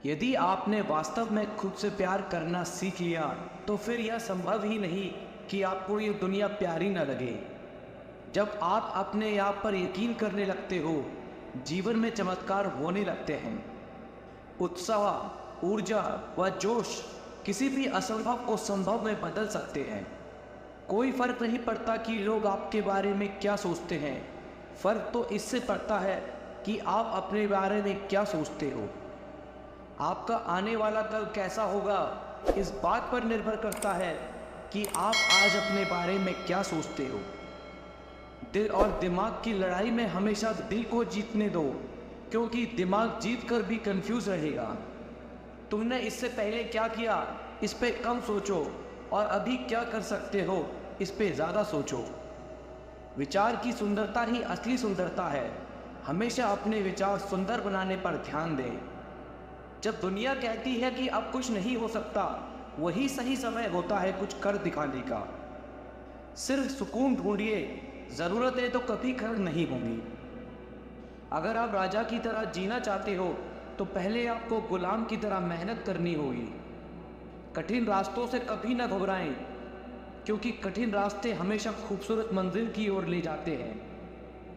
यदि आपने वास्तव में खुद से प्यार करना सीख लिया तो फिर यह संभव ही नहीं कि आपको ये दुनिया प्यारी न लगे। जब आप अपने आप पर यकीन करने लगते हो, जीवन में चमत्कार होने लगते हैं। उत्साह, ऊर्जा व जोश किसी भी असंभव को संभव में बदल सकते हैं। कोई फर्क नहीं पड़ता कि लोग आपके बारे में क्या सोचते हैं, फर्क तो इससे पड़ता है कि आप अपने बारे में क्या सोचते हो। आपका आने वाला कल कैसा होगा इस बात पर निर्भर करता है कि आप आज अपने बारे में क्या सोचते हो। दिल और दिमाग की लड़ाई में हमेशा दिल को जीतने दो, क्योंकि दिमाग जीत कर भी कंफ्यूज रहेगा। तुमने इससे पहले क्या किया इस पे कम सोचो, और अभी क्या कर सकते हो इस पे ज़्यादा सोचो। विचार की सुंदरता ही असली सुंदरता है। हमेशा अपने विचार सुंदर बनाने पर ध्यान दें। जब दुनिया कहती है कि अब कुछ नहीं हो सकता, वही सही समय होता है कुछ कर दिखाने का। सिर्फ सुकून ढूंढिए, ज़रूरतें तो कभी खत्म नहीं होंगी। अगर आप राजा की तरह जीना चाहते हो तो पहले आपको गुलाम की तरह मेहनत करनी होगी। कठिन रास्तों से कभी ना घबराएं, क्योंकि कठिन रास्ते हमेशा खूबसूरत मंजिल की ओर ले जाते हैं।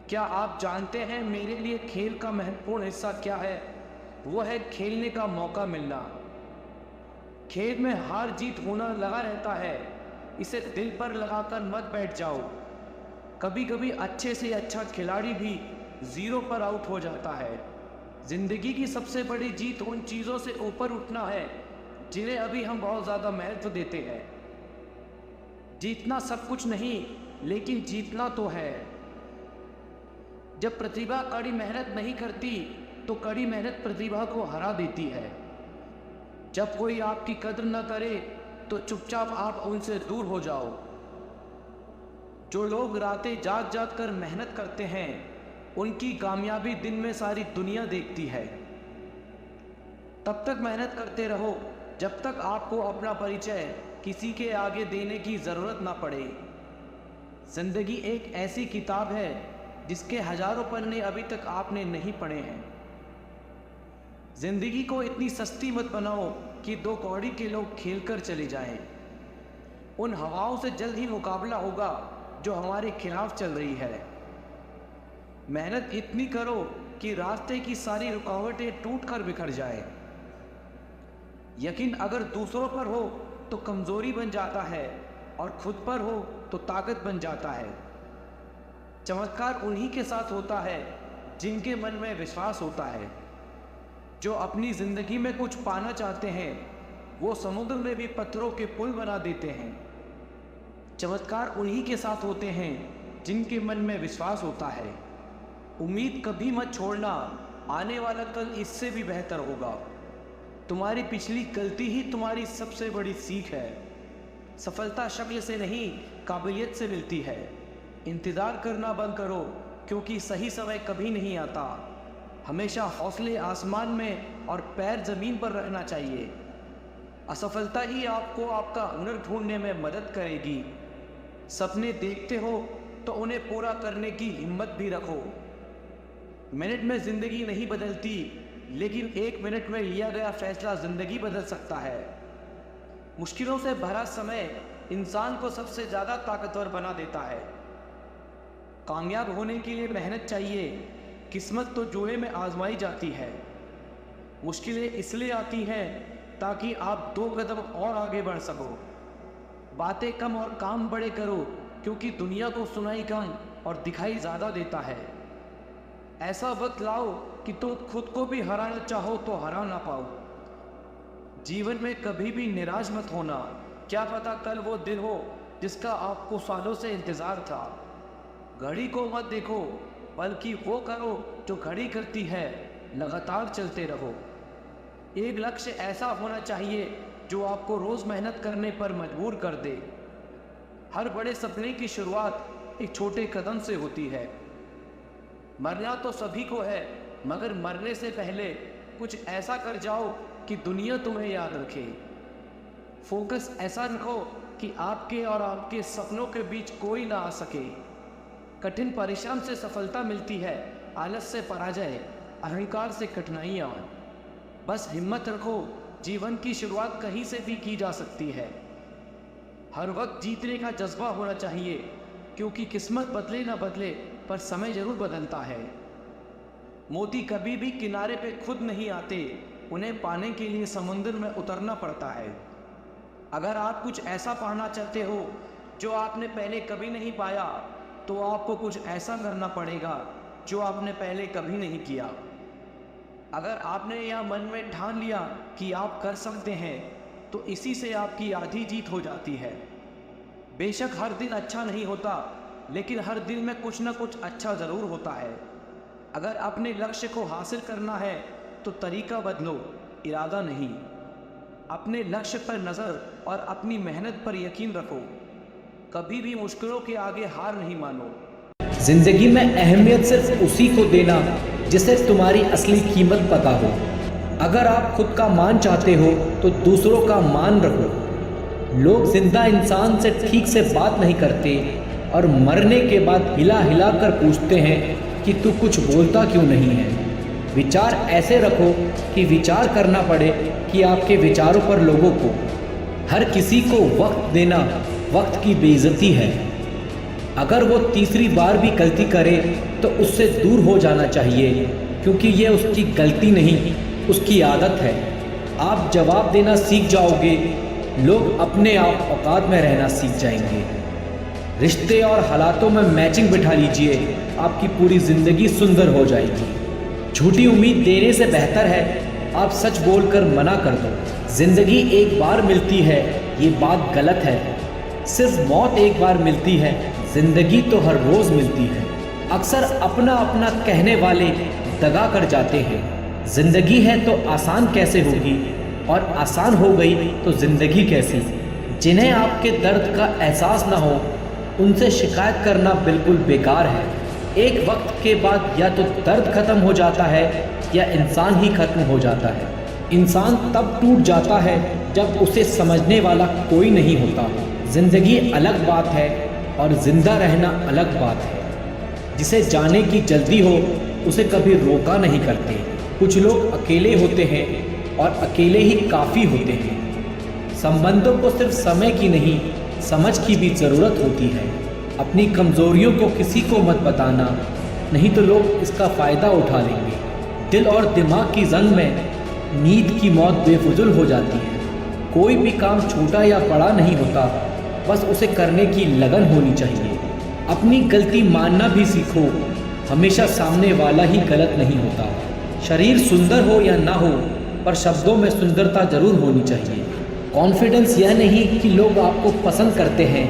क्या आप जानते हैं मेरे लिए खेल का महत्वपूर्ण हिस्सा क्या है? वो है खेलने का मौका मिलना। खेल में हार जीत होना लगा रहता है, इसे दिल पर लगाकर मत बैठ जाओ। कभी कभी अच्छे से अच्छा खिलाड़ी भी जीरो पर आउट हो जाता है। जिंदगी की सबसे बड़ी जीत उन चीज़ों से ऊपर उठना है जिन्हें अभी हम बहुत ज़्यादा महत्व देते हैं। जीतना सब कुछ नहीं, लेकिन जीतना तो है। जब प्रतिभा कड़ी मेहनत नहीं करती तो कड़ी मेहनत प्रतिभा को हरा देती है। जब कोई आपकी कद्र न करे तो चुपचाप आप उनसे दूर हो जाओ। जो लोग रातें जाग जाग कर मेहनत करते हैं, उनकी कामयाबी दिन में सारी दुनिया देखती है। तब तक मेहनत करते रहो जब तक आपको अपना परिचय किसी के आगे देने की ज़रूरत ना पड़े। जिंदगी एक ऐसी किताब है जिसके हजारों पन्ने अभी तक आपने नहीं पढ़े हैं। जिंदगी को इतनी सस्ती मत बनाओ कि दो कौड़ी के लोग खेलकर चले जाएं। उन हवाओं से जल्द ही मुकाबला होगा जो हमारे खिलाफ चल रही है। मेहनत इतनी करो कि रास्ते की सारी रुकावटें टूटकर बिखर जाए। यकीन अगर दूसरों पर हो तो कमजोरी बन जाता है, और खुद पर हो तो ताकत बन जाता है। चमत्कार उन्हीं के साथ होता है जिनके मन में विश्वास होता है। जो अपनी जिंदगी में कुछ पाना चाहते हैं, वो समुद्र में भी पत्थरों के पुल बना देते हैं। चमत्कार उन्हीं के साथ होते हैं जिनके मन में विश्वास होता है। उम्मीद कभी मत छोड़ना, आने वाला कल इससे भी बेहतर होगा। तुम्हारी पिछली गलती ही तुम्हारी सबसे बड़ी सीख है। सफलता शक्ल से नहीं, काबिलियत से मिलती है। इंतज़ार करना बंद करो, क्योंकि सही समय कभी नहीं आता। हमेशा हौसले आसमान में और पैर ज़मीन पर रखना चाहिए। असफलता ही आपको आपका हुनर ढूंढने में मदद करेगी। सपने देखते हो तो उन्हें पूरा करने की हिम्मत भी रखो। मिनट में ज़िंदगी नहीं बदलती, लेकिन एक मिनट में लिया गया फैसला ज़िंदगी बदल सकता है। मुश्किलों से भरा समय इंसान को सबसे ज़्यादा ताकतवर बना देता है। कामयाब होने के लिए मेहनत चाहिए। किस्मत तो जुए में आजमाई जाती है। मुश्किलें इसलिए आती हैं ताकि आप 2 कदम और आगे बढ़ सको। बातें कम और काम बड़े करो, क्योंकि दुनिया को सुनाई कम और दिखाई ज़्यादा देता है। ऐसा वक्त लाओ कि तुम खुद को भी हराना चाहो तो हरा ना पाओ। जीवन में कभी भी निराश मत होना। क्या पता कल वो दिन हो जिसका आपको सालों से इंतज़ार था। घड़ी को मत देखो, बल्कि वो करो जो घड़ी करती है। लगातार चलते रहो। एक लक्ष्य ऐसा होना चाहिए जो आपको रोज़ मेहनत करने पर मजबूर कर दे। हर बड़े सपने की शुरुआत एक छोटे कदम से होती है। मरना तो सभी को है, मगर मरने से पहले कुछ ऐसा कर जाओ कि दुनिया तुम्हें याद रखे। फोकस ऐसा रखो कि आपके और आपके सपनों के बीच कोई ना आ सके। कठिन परिश्रम से सफलता मिलती है, आलस से पराजय, अहंकार से कठिनाइयाँ। बस हिम्मत रखो, जीवन की शुरुआत कहीं से भी की जा सकती है। हर वक्त जीतने का जज्बा होना चाहिए, क्योंकि किस्मत बदले ना बदले पर समय जरूर बदलता है। मोती कभी भी किनारे पे खुद नहीं आते, उन्हें पाने के लिए समुद्र में उतरना पड़ता है। अगर आप कुछ ऐसा पाना चाहते हो जो आपने पहले कभी नहीं पाया, तो आपको कुछ ऐसा करना पड़ेगा जो आपने पहले कभी नहीं किया। अगर आपने यह मन में ठान लिया कि आप कर सकते हैं, तो इसी से आपकी आधी जीत हो जाती है। बेशक हर दिन अच्छा नहीं होता, लेकिन हर दिन में कुछ ना कुछ अच्छा ज़रूर होता है। अगर अपने लक्ष्य को हासिल करना है तो तरीका बदलो, इरादा नहीं। अपने लक्ष्य पर नज़र और अपनी मेहनत पर यकीन रखो। कभी भी मुश्किलों के आगे हार नहीं मानो। जिंदगी में अहमियत सिर्फ उसी को देना जिसे तुम्हारी असली कीमत पता हो। अगर आप खुद का मान चाहते हो तो दूसरों का मान रखो। लोग जिंदा इंसान से ठीक से बात नहीं करते और मरने के बाद हिला हिला कर पूछते हैं कि तू कुछ बोलता क्यों नहीं है। विचार ऐसे रखो कि विचार करना पड़े कि आपके विचारों पर लोगों को। हर किसी को वक्त देना वक्त की बेइज्जती है। अगर वो तीसरी बार भी गलती करे तो उससे दूर हो जाना चाहिए, क्योंकि ये उसकी गलती नहीं, उसकी आदत है। आप जवाब देना सीख जाओगे, लोग अपने आप औकात में रहना सीख जाएंगे। रिश्ते और हालातों में मैचिंग बिठा लीजिए, आपकी पूरी ज़िंदगी सुंदर हो जाएगी। झूठी उम्मीद देने से बेहतर है आप सच बोलकर मना कर दो। ज़िंदगी एक बार मिलती है, ये बात गलत है। सिर्फ मौत एक बार मिलती है, ज़िंदगी तो हर रोज़ मिलती है। अक्सर अपना अपना कहने वाले दगा कर जाते हैं। ज़िंदगी है तो आसान कैसे होगी, और आसान हो गई तो ज़िंदगी कैसी। जिन्हें आपके दर्द का एहसास ना हो, उनसे शिकायत करना बिल्कुल बेकार है। एक वक्त के बाद या तो दर्द ख़त्म हो जाता है या इंसान ही ख़त्म हो जाता है। इंसान तब टूट जाता है जब उसे समझने वाला कोई नहीं होता। ज़िंदगी अलग बात है और ज़िंदा रहना अलग बात है। जिसे जाने की जल्दी हो उसे कभी रोका नहीं करते। कुछ लोग अकेले होते हैं और अकेले ही काफ़ी होते हैं। संबंधों को सिर्फ समय की नहीं, समझ की भी ज़रूरत होती है। अपनी कमज़ोरियों को किसी को मत बताना, नहीं तो लोग इसका फ़ायदा उठा लेंगे। दिल और दिमाग की जंग में नींद की मौत बेफुजुल हो जाती है। कोई भी काम छोटा या बड़ा नहीं होता, बस उसे करने की लगन होनी चाहिए। अपनी गलती मानना भी सीखो, हमेशा सामने वाला ही गलत नहीं होता। शरीर सुंदर हो या ना हो, पर शब्दों में सुंदरता ज़रूर होनी चाहिए। कॉन्फिडेंस यह नहीं कि लोग आपको पसंद करते हैं,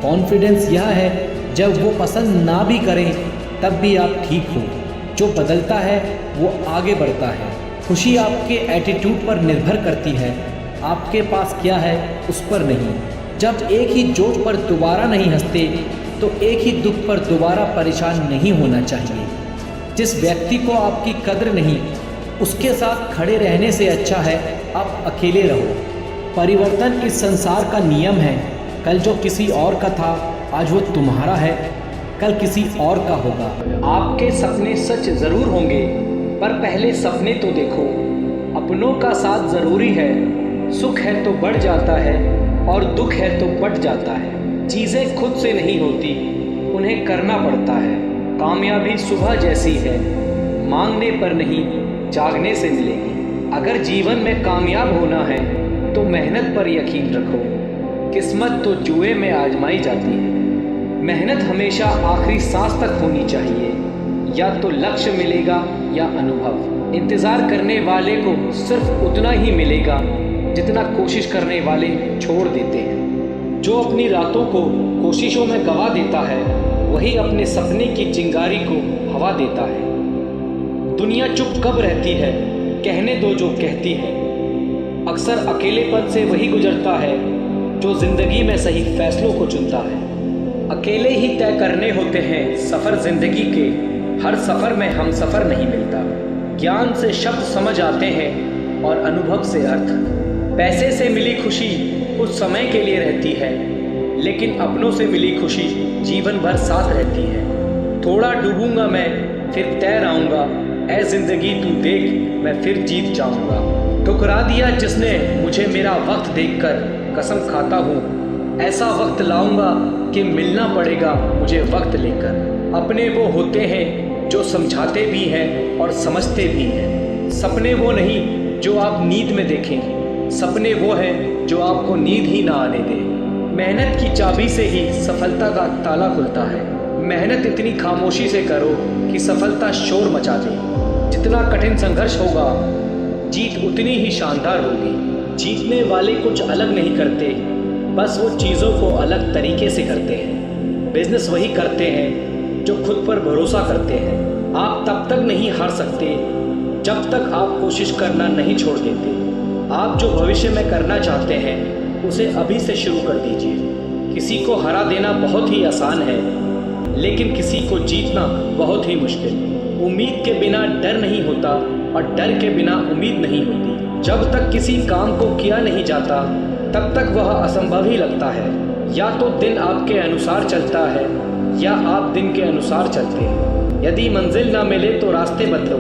कॉन्फिडेंस यह है जब वो पसंद ना भी करें तब भी आप ठीक हो। जो बदलता है वो आगे बढ़ता है। खुशी आपके एटीट्यूड पर निर्भर करती है, आपके पास क्या है उस पर नहीं। जब एक ही जोक पर दोबारा नहीं हंसते तो एक ही दुख पर दोबारा परेशान नहीं होना चाहिए। जिस व्यक्ति को आपकी कद्र नहीं, उसके साथ खड़े रहने से अच्छा है आप अकेले रहो। परिवर्तन इस संसार का नियम है। कल जो किसी और का था, आज वो तुम्हारा है, कल किसी और का होगा। आपके सपने सच ज़रूर होंगे, पर पहले सपने तो देखो। अपनों का साथ ज़रूरी है, सुख है तो बढ़ जाता है और दुख है तो बढ़ जाता है। चीज़ें खुद से नहीं होती, उन्हें करना पड़ता है। कामयाबी सुबह जैसी है, मांगने पर नहीं जागने से मिलेगी। अगर जीवन में कामयाब होना है तो मेहनत पर यकीन रखो। किस्मत तो जुए में आजमाई जाती है। मेहनत हमेशा आखिरी सांस तक होनी चाहिए। या तो लक्ष्य मिलेगा या अनुभव। इंतज़ार करने वाले को सिर्फ उतना ही मिलेगा जितना कोशिश करने वाले छोड़ देते हैं। जो अपनी रातों को कोशिशों में गवा देता है, वही अपने सपने की चिंगारी को हवा देता है। दुनिया चुप कब रहती है, कहने दो जो कहती है। अक्सर अकेलेपन से वही गुजरता है जो ज़िंदगी में सही फैसलों को चुनता है। अकेले ही तय करने होते हैं सफ़र ज़िंदगी के, हर सफ़र में हम सफ़र नहीं मिलता। ज्ञान से शब्द समझ आते हैं और अनुभव से अर्थ। पैसे से मिली खुशी कुछ समय के लिए रहती है, लेकिन अपनों से मिली खुशी जीवन भर साथ रहती है। थोड़ा डूबूंगा मैं फिर तैर आऊँगा, ऐ जिंदगी तू देख मैं फिर जीत जाऊंगा। ठुकरा दिया जिसने मुझे मेरा वक्त देखकर, कसम खाता हूँ ऐसा वक्त लाऊंगा कि मिलना पड़ेगा मुझे वक्त लेकर। अपने वो होते हैं जो समझाते भी हैं और समझते भी हैं। सपने वो नहीं जो आप नींद में देखें, सपने वो हैं जो आपको नींद ही ना आने दें। मेहनत की चाबी से ही सफलता का ताला खुलता है। मेहनत इतनी खामोशी से करो कि सफलता शोर मचा दे। जितना कठिन संघर्ष होगा जीत उतनी ही शानदार होगी। जीतने वाले कुछ अलग नहीं करते, बस वो चीज़ों को अलग तरीके से करते हैं। बिजनेस वही करते हैं जो खुद पर भरोसा करते हैं। आप तब तक नहीं हार सकते जब तक आप कोशिश करना नहीं छोड़ देते। आप जो भविष्य में करना चाहते हैं उसे अभी से शुरू कर दीजिए। किसी को हरा देना बहुत ही आसान है, लेकिन किसी को जीतना बहुत ही मुश्किल। उम्मीद के बिना डर नहीं होता और डर के बिना उम्मीद नहीं होती। जब तक किसी काम को किया नहीं जाता तब तक वह असंभव ही लगता है। या तो दिन आपके अनुसार चलता है या आप दिन के अनुसार चलते हैं। यदि मंजिल ना मिले तो रास्ते बदलो,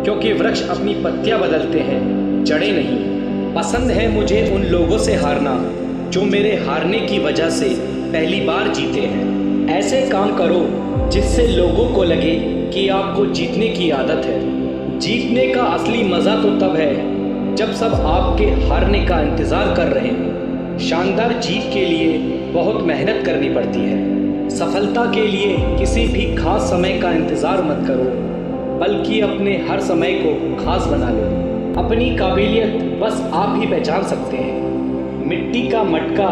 क्योंकि वृक्ष अपनी पत्तियां बदलते हैं, जड़ें नहीं। पसंद है मुझे उन लोगों से हारना जो मेरे हारने की वजह से पहली बार जीते हैं। ऐसे काम करो जिससे लोगों को लगे कि आपको जीतने की आदत है। जीतने का असली मज़ा तो तब है जब सब आपके हारने का इंतज़ार कर रहे हों। शानदार जीत के लिए बहुत मेहनत करनी पड़ती है। सफलता के लिए किसी भी खास समय का इंतज़ार मत करो, बल्कि अपने हर समय को खास बना लो। अपनी काबिलियत बस आप ही पहचान सकते हैं। मिट्टी का मटका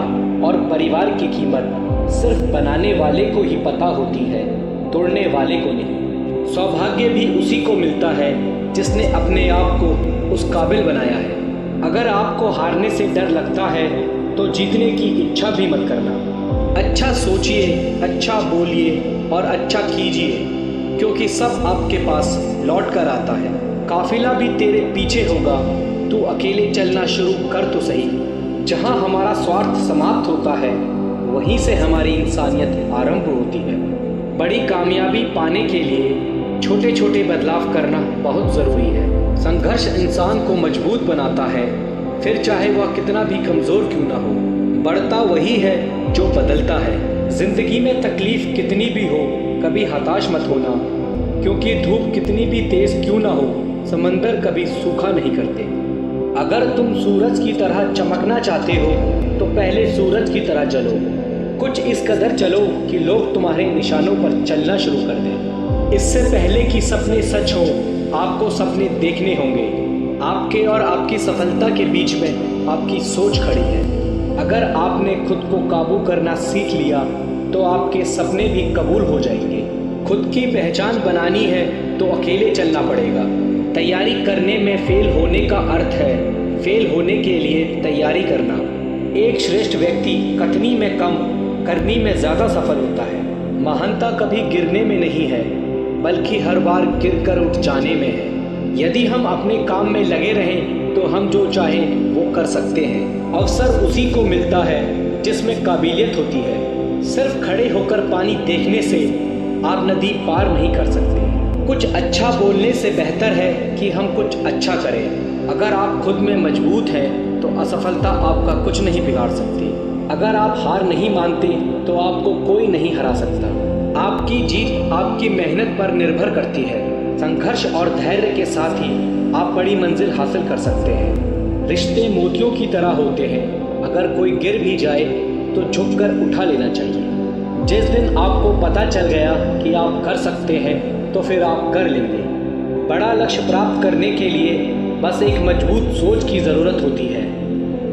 और परिवार की कीमत सिर्फ बनाने वाले को ही पता होती है, तोड़ने वाले को नहीं। सौभाग्य भी उसी को मिलता है जिसने अपने आप को उस काबिल बनाया है। अगर आपको हारने से डर लगता है तो जीतने की इच्छा भी मत करना। अच्छा सोचिए, अच्छा बोलिए और अच्छा कीजिए, क्योंकि सब आपके पास लौट कर आता है। काफिला भी तेरे पीछे होगा, तू अकेले चलना शुरू कर तो सही। जहाँ हमारा स्वार्थ समाप्त होता है वहीं से हमारी इंसानियत आरंभ होती है। बड़ी कामयाबी पाने के लिए छोटे छोटे बदलाव करना बहुत ज़रूरी है। संघर्ष इंसान को मजबूत बनाता है, फिर चाहे वह कितना भी कमज़ोर क्यों ना हो। बढ़ता वही है जो बदलता है। ज़िंदगी में तकलीफ़ कितनी भी हो कभी हताश मत होना, क्योंकि धूप कितनी भी तेज़ क्यों ना हो समंदर कभी सूखा नहीं करते। अगर तुम सूरज की तरह चमकना चाहते हो तो पहले सूरज की तरह चलो। कुछ इस कदर चलो कि लोग तुम्हारे निशानों पर चलना शुरू कर दें। इससे पहले कि सपने सच हो, आपको सपने देखने होंगे। आपके और आपकी सफलता के बीच में आपकी सोच खड़ी है। अगर आपने खुद को काबू करना सीख लिया तो आपके सपने भी कबूल हो जाएंगे। खुद की पहचान बनानी है तो अकेले चलना पड़ेगा। तैयारी करने में फेल होने का अर्थ है फेल होने के लिए तैयारी करना। एक श्रेष्ठ व्यक्ति कथनी में कम, करनी में ज़्यादा सफल होता है। महानता कभी गिरने में नहीं है, बल्कि हर बार गिरकर उठ जाने में है। यदि हम अपने काम में लगे रहें तो हम जो चाहें वो कर सकते हैं। अवसर उसी को मिलता है जिसमें काबिलियत होती है। सिर्फ खड़े होकर पानी देखने से आप नदी पार नहीं कर सकते। कुछ अच्छा बोलने से बेहतर है कि हम कुछ अच्छा करें। अगर आप खुद में मजबूत हैं तो असफलता आपका कुछ नहीं बिगाड़ सकती। अगर आप हार नहीं मानते तो आपको कोई नहीं हरा सकता। आपकी जीत आपकी मेहनत पर निर्भर करती है। संघर्ष और धैर्य के साथ ही आप बड़ी मंजिल हासिल कर सकते हैं। रिश्ते मोतियों की तरह होते हैं, अगर कोई गिर भी जाए तो झुककर उठा लेना चाहिए। जिस दिन आपको पता चल गया कि आप कर सकते हैं तो फिर आप कर लेंगे। बड़ा लक्ष्य प्राप्त करने के लिए बस एक मजबूत सोच की ज़रूरत होती है।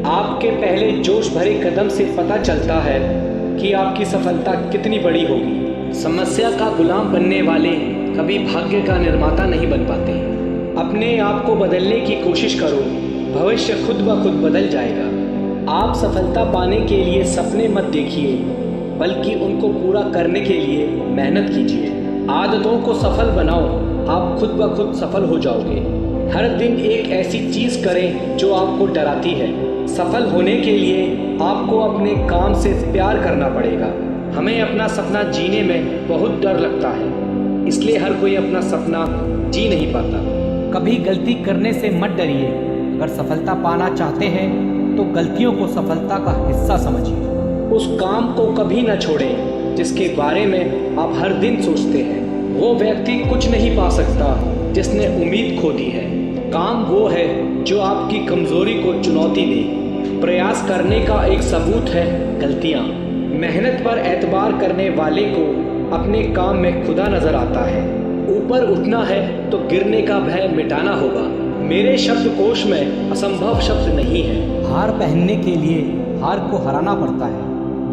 आपके पहले जोश भरे कदम से पता चलता है कि आपकी सफलता कितनी बड़ी होगी। समस्या का गुलाम बनने वाले कभी भाग्य का निर्माता नहीं बन पाते। अपने आप को बदलने की कोशिश करो, भविष्य खुद ब खुद बदल जाएगा। आप सफलता पाने के लिए सपने मत देखिए, बल्कि उनको पूरा करने के लिए मेहनत कीजिए। आदतों को सफल बनाओ, आप खुद ब खुद सफल हो जाओगे। हर दिन एक ऐसी चीज़ करें जो आपको डराती है। सफल होने के लिए आपको अपने काम से प्यार करना पड़ेगा। हमें अपना सपना जीने में बहुत डर लगता है, इसलिए हर कोई अपना सपना जी नहीं पाता। कभी गलती करने से मत डरिए। अगर सफलता पाना चाहते हैं तो गलतियों को सफलता का हिस्सा समझिए। उस काम को कभी न छोड़ें जिसके बारे में आप हर दिन सोचते हैं। वो व्यक्ति कुछ नहीं पा सकता जिसने उम्मीद खो दी है। काम वो है जो आपकी कमजोरी को चुनौती दे। प्रयास करने का एक सबूत है गलतियाँ। मेहनत पर एतबार करने वाले को अपने काम में खुदा नजर आता है। ऊपर उठना है तो गिरने का भय मिटाना होगा। मेरे शब्दकोश में असंभव शब्द नहीं है। हार पहनने के लिए हार को हराना पड़ता है।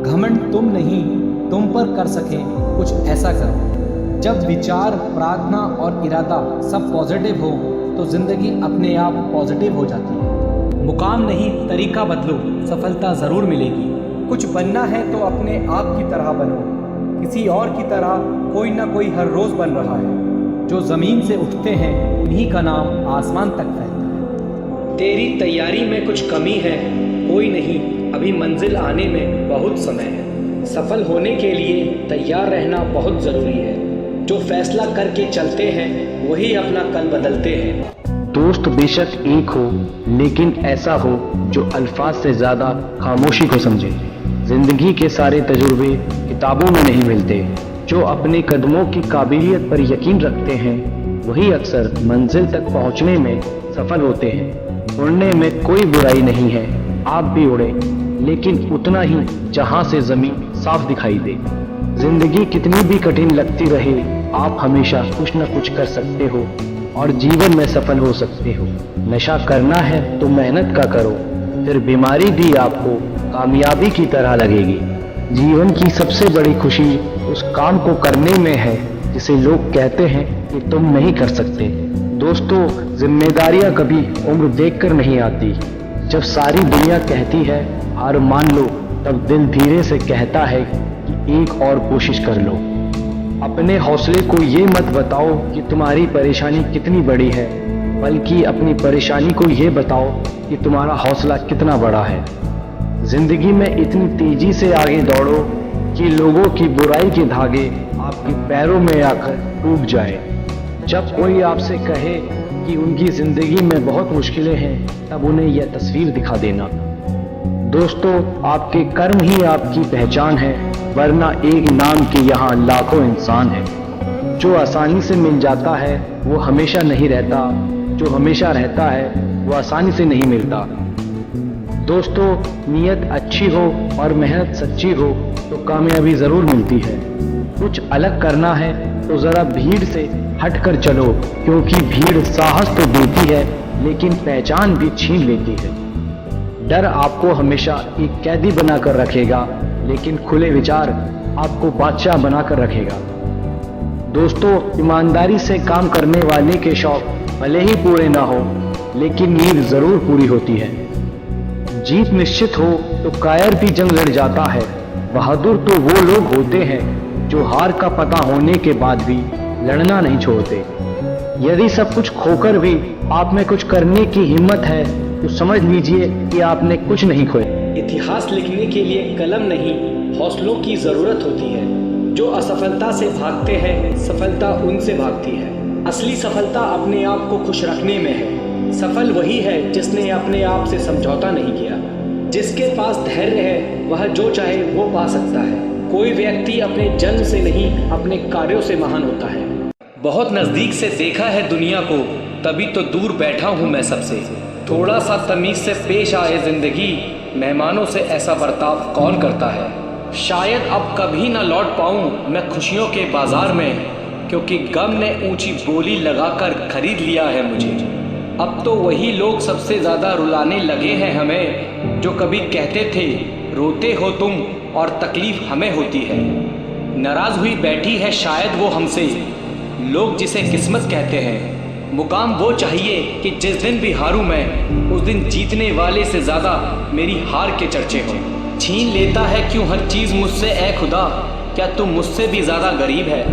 घमंड तुम नहीं, तुम पर कर सके कुछ ऐसा करो। जब विचार, प्रार्थना और इरादा सब पॉजिटिव हो तो जिंदगी अपने आप पॉजिटिव हो जाती है। मुकाम नहीं, तरीका बदलो, सफलता ज़रूर मिलेगी। कुछ बनना है तो अपने आप की तरह बनो। किसी और की तरह कोई ना कोई हर रोज़ बन रहा है। जो ज़मीन से उठते हैं उन्हीं का नाम आसमान तक फैलता है। तेरी तैयारी में कुछ कमी है, कोई नहीं, अभी मंजिल आने में बहुत समय है। सफल होने के लिए तैयार रहना बहुत ज़रूरी है। जो फैसला करके चलते हैं वही अपना कल बदलते हैं। दोस्त बेशक एक हो, लेकिन ऐसा हो जो अल्फाज से ज़्यादा खामोशी को समझे। जिंदगी के सारे तजुर्बे किताबों में नहीं मिलते। जो अपने कदमों की काबिलियत पर यकीन रखते हैं वही अक्सर मंजिल तक पहुंचने में सफल होते हैं। उड़ने में कोई बुराई नहीं है, आप भी उड़े, लेकिन उतना ही जहां से ज़मीन साफ दिखाई दे। जिंदगी कितनी भी कठिन लगती रहे, आप हमेशा कुछ न कुछ कर सकते हो और जीवन में सफल हो सकते हो। नशा करना है तो मेहनत का करो, फिर बीमारी भी आपको कामयाबी की तरह लगेगी। जीवन की सबसे बड़ी खुशी उस काम को करने में है जिसे लोग कहते हैं कि तुम नहीं कर सकते। दोस्तों, जिम्मेदारियां कभी उम्र देखकर नहीं आती। जब सारी दुनिया कहती है हार मान लो, तब दिल धीरे से कहता है कि एक और कोशिश कर लो। अपने हौसले को ये मत बताओ कि तुम्हारी परेशानी कितनी बड़ी है, बल्कि अपनी परेशानी को ये बताओ कि तुम्हारा हौसला कितना बड़ा है। जिंदगी में इतनी तेजी से आगे दौड़ो कि लोगों की बुराई के धागे आपके पैरों में आकर टूट जाए। जब कोई आपसे कहे कि उनकी जिंदगी में बहुत मुश्किलें हैं, तब उन्हें यह तस्वीर दिखा देना। दोस्तों, आपके कर्म ही आपकी पहचान है, वरना एक नाम के यहाँ लाखों इंसान हैं। जो आसानी से मिल जाता है वो हमेशा नहीं रहता, जो हमेशा रहता है वो आसानी से नहीं मिलता। दोस्तों, नीयत अच्छी हो और मेहनत सच्ची हो तो कामयाबी ज़रूर मिलती है। कुछ अलग करना है तो ज़रा भीड़ से हटकर चलो, क्योंकि भीड़ साहस तो देती है लेकिन पहचान भी छीन लेती है। डर आपको हमेशा एक कैदी बनाकर रखेगा, लेकिन खुले विचार आपको बादशाह बनाकर रखेगा। दोस्तों, ईमानदारी से काम करने वाले के शौक भले ही पूरे ना हो, लेकिन नींद जरूर पूरी होती है। जीत निश्चित हो तो कायर भी जंग लड़ जाता है। बहादुर तो वो लोग होते हैं जो हार का पता होने के बाद भी लड़ना नहीं छोड़ते। यदि सब कुछ खोकर भी आप में कुछ करने की हिम्मत है तो समझ लीजिए कि आपने कुछ नहीं खोया। इतिहास लिखने के लिए कलम नहीं, हौसलों की जरूरत होती है। जो असफलता से भागते हैं, सफलता उनसे भागती है। असली सफलता अपने आप को खुश रखने में है। सफल वही है जिसने अपने आप से समझौता नहीं किया। जिसके पास धैर्य है वह जो चाहे वो पा सकता है। कोई व्यक्ति अपने जन्म से नहीं, अपने कार्यों से महान होता है। बहुत नज़दीक से देखा है दुनिया को, तभी तो दूर बैठा हूँ मैं सबसे। थोड़ा सा तमीज़ से पेश आए जिंदगी, मेहमानों से ऐसा बर्ताव कौन करता है। शायद अब कभी ना लौट पाऊँ मैं खुशियों के बाजार में, क्योंकि गम ने ऊंची बोली लगाकर खरीद लिया है मुझे। अब तो वही लोग सबसे ज़्यादा रुलाने लगे हैं हमें, जो कभी कहते थे रोते हो तुम और तकलीफ हमें होती है। नाराज़ हुई बैठी है शायद वो हमसे, लोग जिसे किस्मत कहते हैं। मुकाम वो चाहिए कि जिस दिन भी हारूं मैं, उस दिन जीतने वाले से ज़्यादा मेरी हार के चर्चे हों। छीन लेता है क्यों हर चीज़ मुझसे ऐ खुदा, क्या तुम मुझसे भी ज़्यादा गरीब है।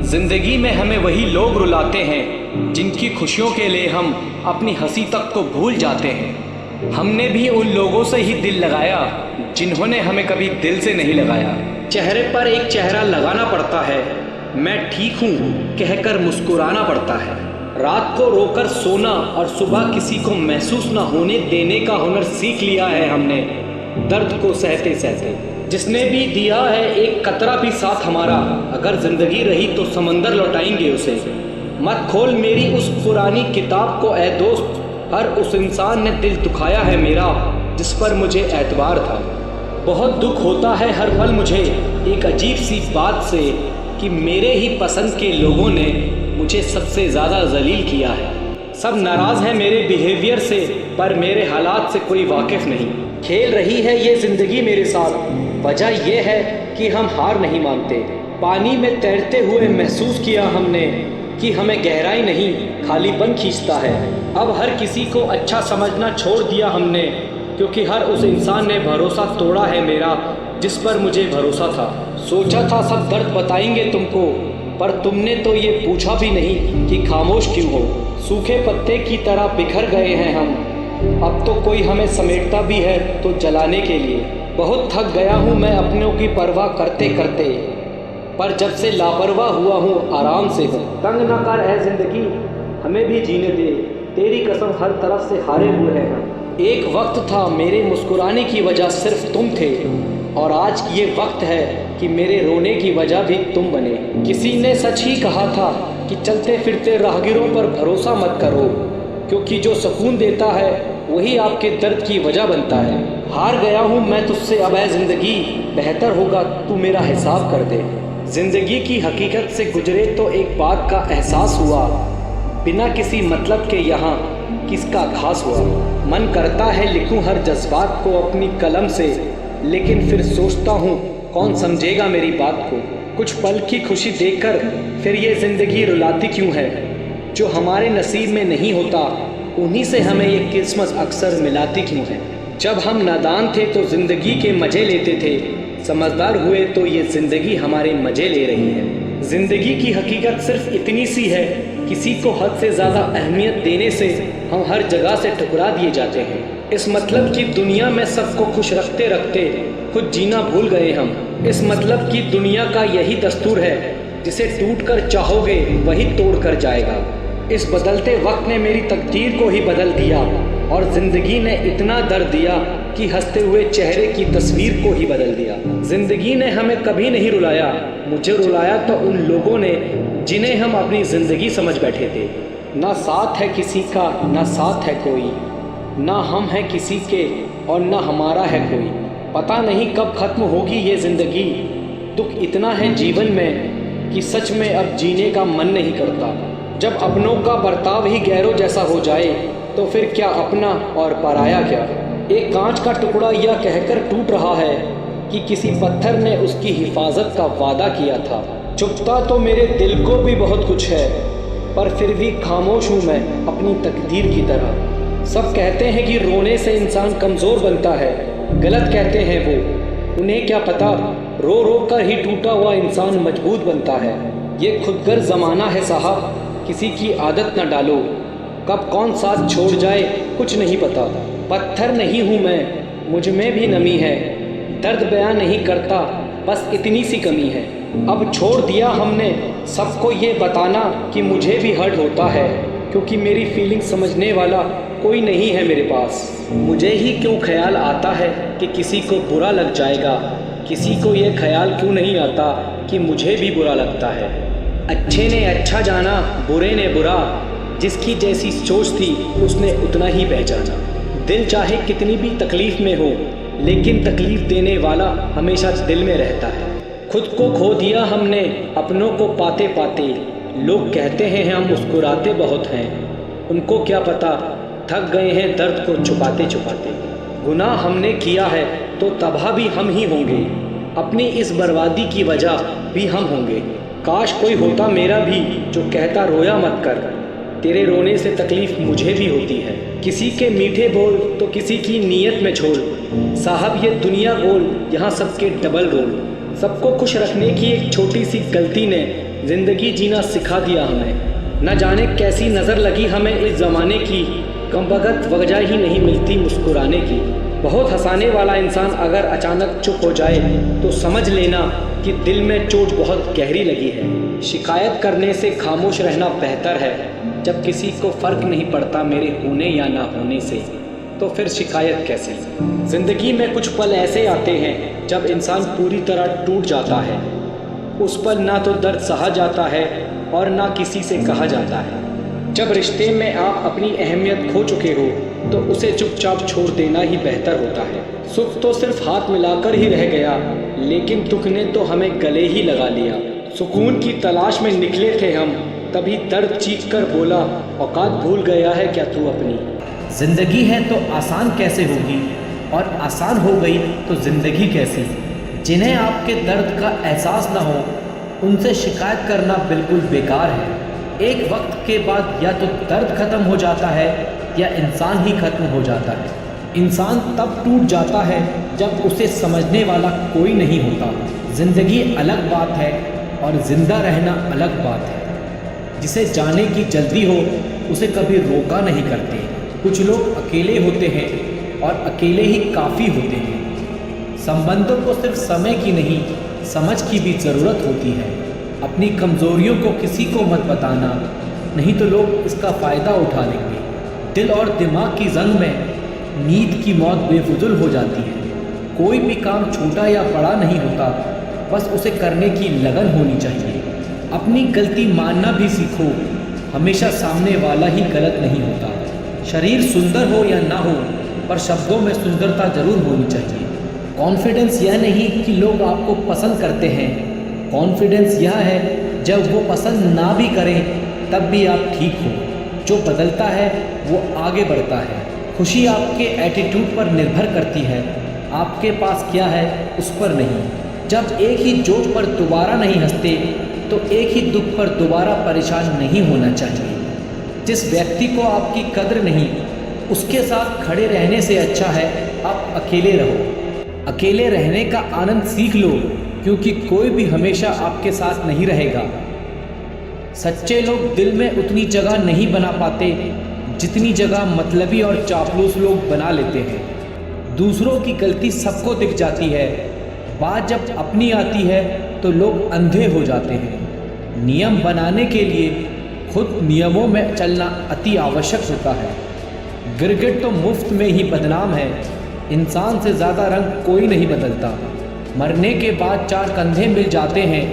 ज़िंदगी में हमें वही लोग रुलाते हैं जिनकी खुशियों के लिए हम अपनी हंसी तक को भूल जाते हैं। हमने भी उन लोगों से ही दिल लगाया जिन्होंने हमें कभी दिल से नहीं लगाया। चेहरे पर एक चेहरा लगाना पड़ता है, मैं ठीक हूँ कहकर मुस्कुराना पड़ता है। रात को रोकर सोना और सुबह किसी को महसूस ना होने देने का हुनर सीख लिया है हमने, दर्द को सहते सहते। जिसने भी दिया है एक कतरा भी साथ हमारा, अगर जिंदगी रही तो समंदर लौटाएंगे उसे। मत खोल मेरी उस पुरानी किताब को ऐ दोस्त, हर उस इंसान ने दिल दुखाया है मेरा जिस पर मुझे एतबार था। बहुत दुख होता है हर पल मुझे एक अजीब सी बात से कि मेरे ही पसंद के लोगों ने मुझे सबसे ज़्यादा जलील किया है। सब नाराज़ हैं मेरे बिहेवियर से, पर मेरे हालात से कोई वाकिफ़ नहीं। खेल रही है ये ज़िंदगी मेरे साथ, वजह यह है कि हम हार नहीं मानते। पानी में तैरते हुए महसूस किया हमने कि हमें गहराई नहीं खालीपन खींचता है। अब हर किसी को अच्छा समझना छोड़ दिया हमने, क्योंकि हर उस इंसान ने भरोसा तोड़ा है मेरा जिस पर मुझे भरोसा था। सोचा था सब दर्द बताएंगे तुमको, पर तुमने तो ये पूछा भी नहीं कि खामोश क्यों हो। सूखे पत्ते की तरह बिखर गए हैं हम, अब तो कोई हमें समेटता भी है तो जलाने के लिए। बहुत थक गया हूँ मैं अपनों की परवाह करते करते, पर जब से लापरवाह हुआ हूँ आराम से हूँ। तंग न कर है जिंदगी, हमें भी जीने दे, तेरी कसम हर तरफ से हारे हुए हैं हम। एक वक्त था मेरे मुस्कुराने की वजह सिर्फ तुम थे, और आज ये वक्त है कि मेरे रोने की वजह भी तुम बने। किसी ने सच ही कहा था कि चलते फिरते राहगीरों पर भरोसा मत करो, क्योंकि जो सुकून देता है वही आपके दर्द की वजह बनता है। हार गया हूँ मैं तुझसे अब है ज़िंदगी, बेहतर होगा तू मेरा हिसाब कर दे। ज़िंदगी की हकीकत से गुजरे तो एक बात का एहसास हुआ, बिना किसी मतलब के यहाँ किसका खास हुआ। मन करता है लिखूं हर जज्बात को अपनी कलम से, लेकिन फिर सोचता हूँ कौन समझेगा मेरी बात को। कुछ पल की खुशी देखकर फिर ये ज़िंदगी रुलाती क्यों है। जो हमारे नसीब में नहीं होता उन्हीं से हमें ये किस्मत अक्सर मिलाती क्यों है। जब हम नादान थे तो ज़िंदगी के मज़े लेते थे, समझदार हुए तो ये ज़िंदगी हमारे मज़े ले रही है। ज़िंदगी की हकीकत सिर्फ इतनी सी है, किसी को हद से ज़्यादा अहमियत देने से हम हर जगह से ठुकरा दिए जाते हैं। इस मतलब की दुनिया में सबको खुश रखते रखते खुद जीना भूल गए हम। इस मतलब की दुनिया का यही दस्तूर है, जिसे टूट कर चाहोगे वही तोड़ कर जाएगा। इस बदलते वक्त ने मेरी तकदीर को ही बदल दिया, और ज़िंदगी ने इतना दर्द दिया कि हंसते हुए चेहरे की तस्वीर को ही बदल दिया। ज़िंदगी ने हमें कभी नहीं रुलाया, मुझे रुलाया तो उन लोगों ने जिन्हें हम अपनी ज़िंदगी समझ बैठे थे। ना साथ है किसी का, ना साथ है कोई, ना हम हैं किसी के और ना हमारा है कोई। पता नहीं कब ख़त्म होगी ये ज़िंदगी, दुख इतना है जीवन में कि सच में अब जीने का मन नहीं करता। जब अपनों का बर्ताव ही गैरों जैसा हो जाए तो फिर क्या अपना और पराया क्या। एक कांच का टुकड़ा यह कहकर टूट रहा है कि किसी पत्थर ने उसकी हिफाजत का वादा किया था। चुपता तो मेरे दिल को भी बहुत कुछ है, पर फिर भी खामोश हूँ मैं अपनी तकदीर की तरह। सब कहते हैं कि रोने से इंसान कमज़ोर बनता है, गलत कहते हैं वो। उन्हें क्या पता रो रो कर ही टूटा हुआ इंसान मजबूत बनता है। ये खुदगर्ज ज़माना है साहब, किसी की आदत न डालो, कब कौन साथ छोड़ जाए कुछ नहीं पता। पत्थर नहीं हूँ मैं, मुझ में भी नमी है, दर्द बयां नहीं करता बस इतनी सी कमी है। अब छोड़ दिया हमने सबको ये बताना कि मुझे भी हर्ट होता है, क्योंकि मेरी फीलिंग समझने वाला कोई नहीं है मेरे पास। मुझे ही क्यों ख्याल आता है कि किसी को बुरा लग जाएगा, किसी को ये ख्याल क्यों नहीं आता कि मुझे भी बुरा लगता है। अच्छे ने अच्छा जाना, बुरे ने बुरा, जिसकी जैसी सोच थी उसने उतना ही पहचाना। दिल चाहे कितनी भी तकलीफ़ में हो, लेकिन तकलीफ़ देने वाला हमेशा दिल में रहता है। खुद को खो दिया हमने अपनों को पाते पाते, लोग कहते हैं हम मुस्कुराते बहुत हैं, उनको क्या पता थक गए हैं दर्द को छुपाते छुपाते। गुनाह हमने किया है तो तबाह भी हम ही होंगे, अपनी इस बर्बादी की वजह भी हम होंगे। काश कोई होता मेरा भी जो कहता रोया मत कर, तेरे रोने से तकलीफ़ मुझे भी होती है। किसी के मीठे बोल तो किसी की नीयत में झोल, साहब ये दुनिया गोल, यहाँ सबके डबल रोल। सबको खुश रखने की एक छोटी सी गलती ने ज़िंदगी जीना सिखा दिया हमें। न जाने कैसी नज़र लगी हमें इस ज़माने की, कमबख्त वजह ही नहीं मिलती मुस्कुराने की। बहुत हंसाने वाला इंसान अगर अचानक चुप हो जाए तो समझ लेना कि दिल में चोट बहुत गहरी लगी है। शिकायत करने से खामोश रहना बेहतर है, जब किसी को फ़र्क नहीं पड़ता मेरे होने या ना होने से, तो फिर शिकायत कैसी। ज़िंदगी में कुछ पल ऐसे आते हैं जब इंसान पूरी तरह टूट जाता है। उस पल ना तो दर्द सहा जाता है और ना किसी से कहा जाता है। जब रिश्ते में आप अपनी अहमियत खो चुके हो तो उसे चुपचाप छोड़ देना ही बेहतर होता है। सुख तो सिर्फ हाथ मिलाकर ही रह गया, लेकिन दुख ने तो हमें गले ही लगा लिया। सुकून की तलाश में निकले थे हम, तभी दर्द चीख कर बोला, औकात भूल गया है क्या तू अपनी। जिंदगी है तो आसान कैसे होगी, और आसान हो गई तो जिंदगी कैसी। जिन्हें आपके दर्द का एहसास ना हो उनसे शिकायत करना बिल्कुल बेकार है। एक वक्त के बाद या तो दर्द ख़त्म हो जाता है या इंसान ही ख़त्म हो जाता है। इंसान तब टूट जाता है जब उसे समझने वाला कोई नहीं होता। ज़िंदगी अलग बात है और ज़िंदा रहना अलग बात है। जिसे जाने की जल्दी हो उसे कभी रोका नहीं करते। कुछ लोग अकेले होते हैं और अकेले ही काफ़ी होते हैं। संबंधों को सिर्फ समय की नहीं, समझ की भी ज़रूरत होती है। अपनी कमज़ोरियों को किसी को मत बताना, नहीं तो लोग इसका फ़ायदा उठा लेंगे। दिल और दिमाग की जंग में नींद की मौत बेफुजुल हो जाती है। कोई भी काम छोटा या बड़ा नहीं होता, बस उसे करने की लगन होनी चाहिए। अपनी गलती मानना भी सीखो, हमेशा सामने वाला ही गलत नहीं होता। शरीर सुंदर हो या ना हो, पर शब्दों में सुंदरता ज़रूर होनी चाहिए। कॉन्फिडेंस यह नहीं कि लोग आपको पसंद करते हैं, कॉन्फिडेंस यह है जब वो पसंद ना भी करें तब भी आप ठीक हो। जो बदलता है वो आगे बढ़ता है। खुशी आपके एटीट्यूड पर निर्भर करती है, आपके पास क्या है उस पर नहीं। जब एक ही जोक पर दोबारा नहीं हंसते तो एक ही दुख पर दोबारा परेशान नहीं होना चाहिए। जिस व्यक्ति को आपकी कद्र नहीं, उसके साथ खड़े रहने से अच्छा है आप अकेले रहो। अकेले रहने का आनंद सीख लो, क्योंकि कोई भी हमेशा आपके साथ नहीं रहेगा। सच्चे लोग दिल में उतनी जगह नहीं बना पाते जितनी जगह मतलबी और चापलूस लोग बना लेते हैं। दूसरों की गलती सबको दिख जाती है, बात जब अपनी आती है तो लोग अंधे हो जाते हैं। नियम बनाने के लिए खुद नियमों में चलना अति आवश्यक होता है। गिरगिट तो मुफ्त में ही बदनाम है, इंसान से ज़्यादा रंग कोई नहीं बदलता। मरने के बाद चार कंधे मिल जाते हैं,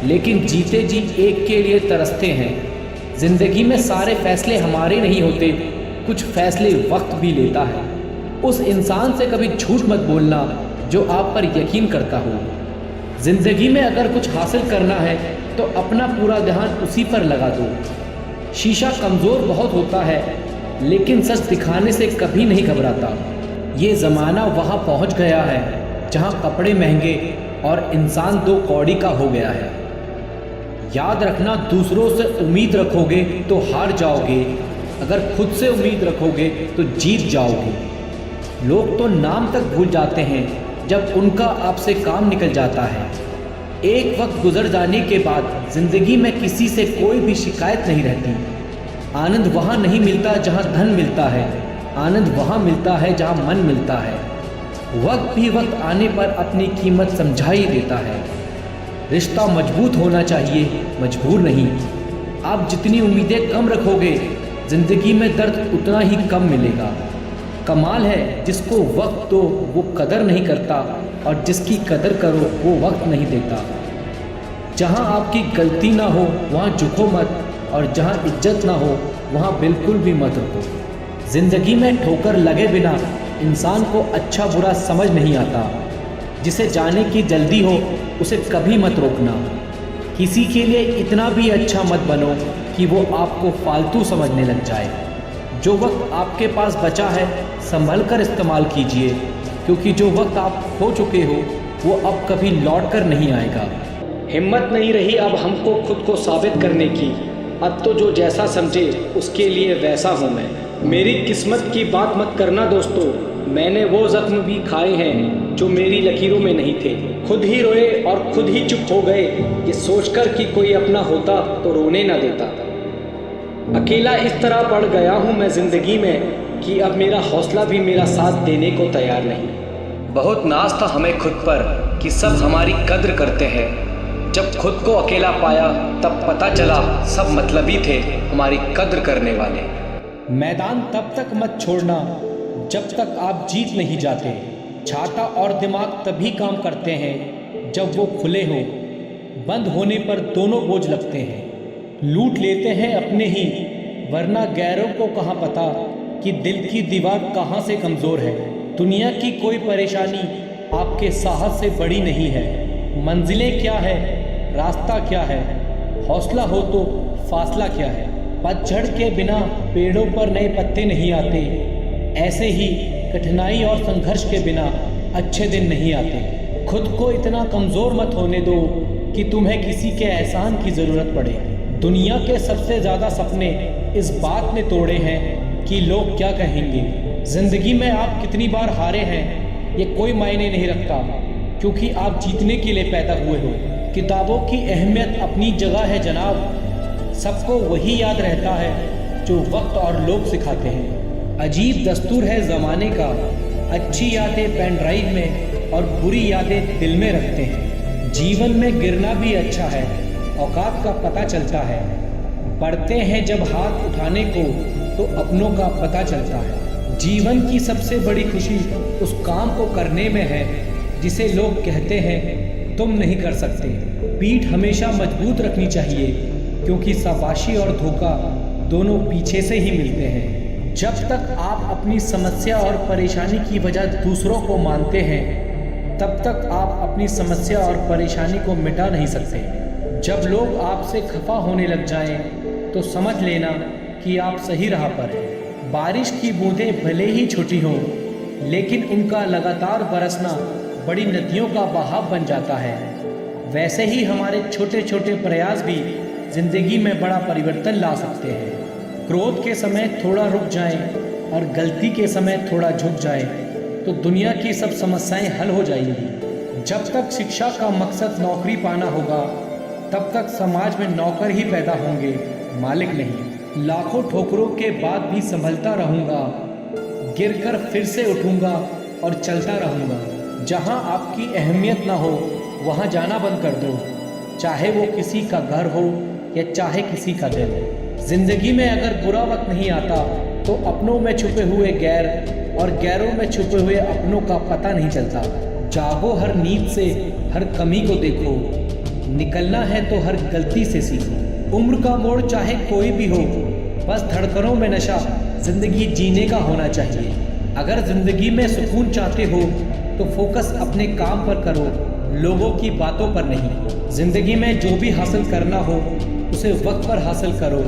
लेकिन जीते जी एक के लिए तरसते हैं। ज़िंदगी में सारे फैसले हमारे नहीं होते, कुछ फैसले वक्त भी लेता है। उस इंसान से कभी झूठ मत बोलना जो आप पर यकीन करता हो। ज़िंदगी में अगर कुछ हासिल करना है तो अपना पूरा ध्यान उसी पर लगा दो। शीशा कमज़ोर बहुत होता है, लेकिन सच दिखाने से कभी नहीं घबराता। ये ज़माना वहाँ पहुँच गया है जहाँ कपड़े महंगे और इंसान दो कौड़ी का हो गया है। याद रखना, दूसरों से उम्मीद रखोगे तो हार जाओगे, अगर खुद से उम्मीद रखोगे तो जीत जाओगे। लोग तो नाम तक भूल जाते हैं जब उनका आपसे काम निकल जाता है। एक वक्त गुजर जाने के बाद ज़िंदगी में किसी से कोई भी शिकायत नहीं रहती। आनंद वहाँ नहीं मिलता जहाँ धन मिलता है, आनंद वहाँ मिलता है जहाँ मन मिलता है। वक्त भी वक्त आने पर अपनी कीमत समझा ही देता है। रिश्ता मजबूत होना चाहिए, मजबूर नहीं। आप जितनी उम्मीदें कम रखोगे, ज़िंदगी में दर्द उतना ही कम मिलेगा। कमाल है जिसको वक्त दो वो कदर नहीं करता, और जिसकी कदर करो वो वक्त नहीं देता। जहाँ आपकी गलती ना हो वहाँ झुको मत, और जहाँ इज्जत ना हो वहाँ बिल्कुल भी मत रुको। ज़िंदगी में ठोकर लगे बिना इंसान को अच्छा बुरा समझ नहीं आता। जिसे जाने की जल्दी हो उसे कभी मत रोकना। किसी के लिए इतना भी अच्छा मत बनो कि वो आपको फालतू समझने लग जाए। जो वक्त आपके पास बचा है संभल कर इस्तेमाल कीजिए, क्योंकि जो वक्त आप खो चुके हो वो अब कभी लौट कर नहीं आएगा। हिम्मत नहीं रही अब हमको खुद को साबित करने की। अब तो जो जैसा समझे उसके लिए वैसा हूँ मैं। मेरी किस्मत की बात मत करना दोस्तों, मैंने वो जख्म भी खाए हैं जो मेरी लकीरों में नहीं थे। खुद ही रोए और खुद ही चुप हो गए, ये सोचकर कि कोई अपना होता तो रोने ना देता। अकेला इस तरह पड़ गया हूँ मैं ज़िंदगी में कि अब मेरा हौसला भी मेरा साथ देने को तैयार नहीं। बहुत नाज था हमें खुद पर कि सब हमारी कद्र करते हैं, जब खुद को अकेला पाया तब पता चला सब मतलबी थे हमारी कद्र करने वाले। मैदान तब तक मत छोड़ना जब तक आप जीत नहीं जाते। छाता और दिमाग तभी काम करते हैं जब वो खुले हों। बंद होने पर दोनों बोझ लगते हैं। लूट लेते हैं अपने ही, वरना गैरों को कहाँ पता कि दिल की दीवार कहाँ से कमज़ोर है। दुनिया की कोई परेशानी आपके साहस से बड़ी नहीं है। मंजिलें क्या है, रास्ता क्या है, हौसला हो तो फासला क्या है। पतझड़ के बिना पेड़ों पर नए पत्ते नहीं आते, ऐसे ही कठिनाई और संघर्ष के बिना अच्छे दिन नहीं आते। खुद को इतना कमज़ोर मत होने दो कि तुम्हें किसी के एहसान की ज़रूरत पड़े। दुनिया के सबसे ज़्यादा सपने इस बात ने तोड़े हैं कि लोग क्या कहेंगे। ज़िंदगी में आप कितनी बार हारे हैं ये कोई मायने नहीं रखता, क्योंकि आप जीतने के लिए पैदा हुए हो। किताबों की अहमियत अपनी जगह है जनाब, सबको वही याद रहता है जो वक्त और लोग सिखाते हैं। अजीब दस्तूर है ज़माने का, अच्छी यादें पेन ड्राइव में और बुरी यादें दिल में रखते हैं। जीवन में गिरना भी अच्छा है, औकात का पता चलता है। पढ़ते हैं जब हाथ उठाने को तो अपनों का पता चलता है। जीवन की सबसे बड़ी खुशी उस काम को करने में है जिसे लोग कहते हैं तुम नहीं कर सकते। पीठ हमेशा मजबूत रखनी चाहिए, क्योंकि शाबाशी और धोखा दोनों पीछे से ही मिलते हैं। जब तक आप अपनी समस्या और परेशानी की वजह दूसरों को मानते हैं, तब तक आप अपनी समस्या और परेशानी को मिटा नहीं सकते। जब लोग आपसे खफा होने लग जाएं, तो समझ लेना कि आप सही राह पर हैं। बारिश की बूंदें भले ही छोटी हों, लेकिन उनका लगातार बरसना बड़ी नदियों का बहाव बन जाता है। वैसे ही हमारे छोटे छोटे प्रयास भी जिंदगी में बड़ा परिवर्तन ला सकते हैं। क्रोध के समय थोड़ा रुक जाएं और गलती के समय थोड़ा झुक जाएं, तो दुनिया की सब समस्याएं हल हो जाएंगी। जब तक शिक्षा का मकसद नौकरी पाना होगा, तब तक समाज में नौकर ही पैदा होंगे, मालिक नहीं। लाखों ठोकरों के बाद भी संभलता रहूँगा, गिरकर फिर से उठूँगा और चलता रहूँगा। जहाँ आपकी अहमियत ना हो वहाँ जाना बंद कर दो, चाहे वो किसी का घर हो या चाहे किसी का दिल। जिंदगी में अगर बुरा वक्त नहीं आता तो अपनों में छुपे हुए गैर और गैरों में छुपे हुए अपनों का पता नहीं चलता। जागो हर नींद से, हर कमी को देखो, निकलना है तो हर गलती से सीखो। उम्र का मोड़ चाहे कोई भी हो, बस धड़कनों में नशा जिंदगी जीने का होना चाहिए। अगर जिंदगी में सुकून चाहते हो तो फोकस अपने काम पर करो, लोगों की बातों पर नहीं। जिंदगी में जो भी हासिल करना हो उसे वक्त पर हासिल करो,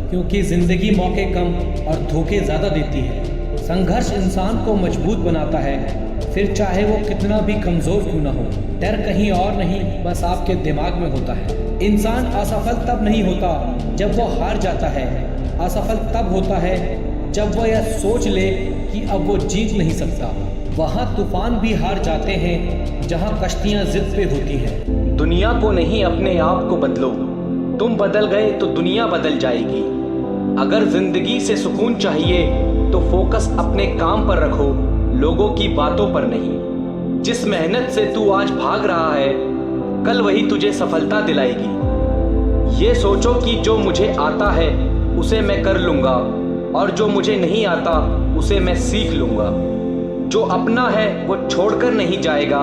क्योंकि जिंदगी मौके कम और धोखे ज़्यादा देती है। संघर्ष इंसान को मजबूत बनाता है, फिर चाहे वो कितना भी कमज़ोर क्यों ना हो। डर कहीं और नहीं, बस आपके दिमाग में होता है। इंसान असफल तब नहीं होता जब वो हार जाता है, असफल तब होता है जब वो यह सोच ले कि अब वो जीत नहीं सकता। वहाँ तूफान भी हार जाते हैं जहाँ कश्तियाँ जिद पे होती हैं। दुनिया को नहीं अपने आप को बदलो, तुम बदल गए तो दुनिया बदल जाएगी। अगर जिंदगी से सुकून चाहिए तो फोकस अपने काम पर रखो, लोगों की बातों पर नहीं। जिस मेहनत से तू आज भाग रहा है, कल वही तुझे सफलता दिलाएगी। ये सोचो कि जो मुझे आता है उसे मैं कर लूँगा, और जो मुझे नहीं आता उसे मैं सीख लूँगा। जो अपना है वो छोड़कर नहीं जाएगा,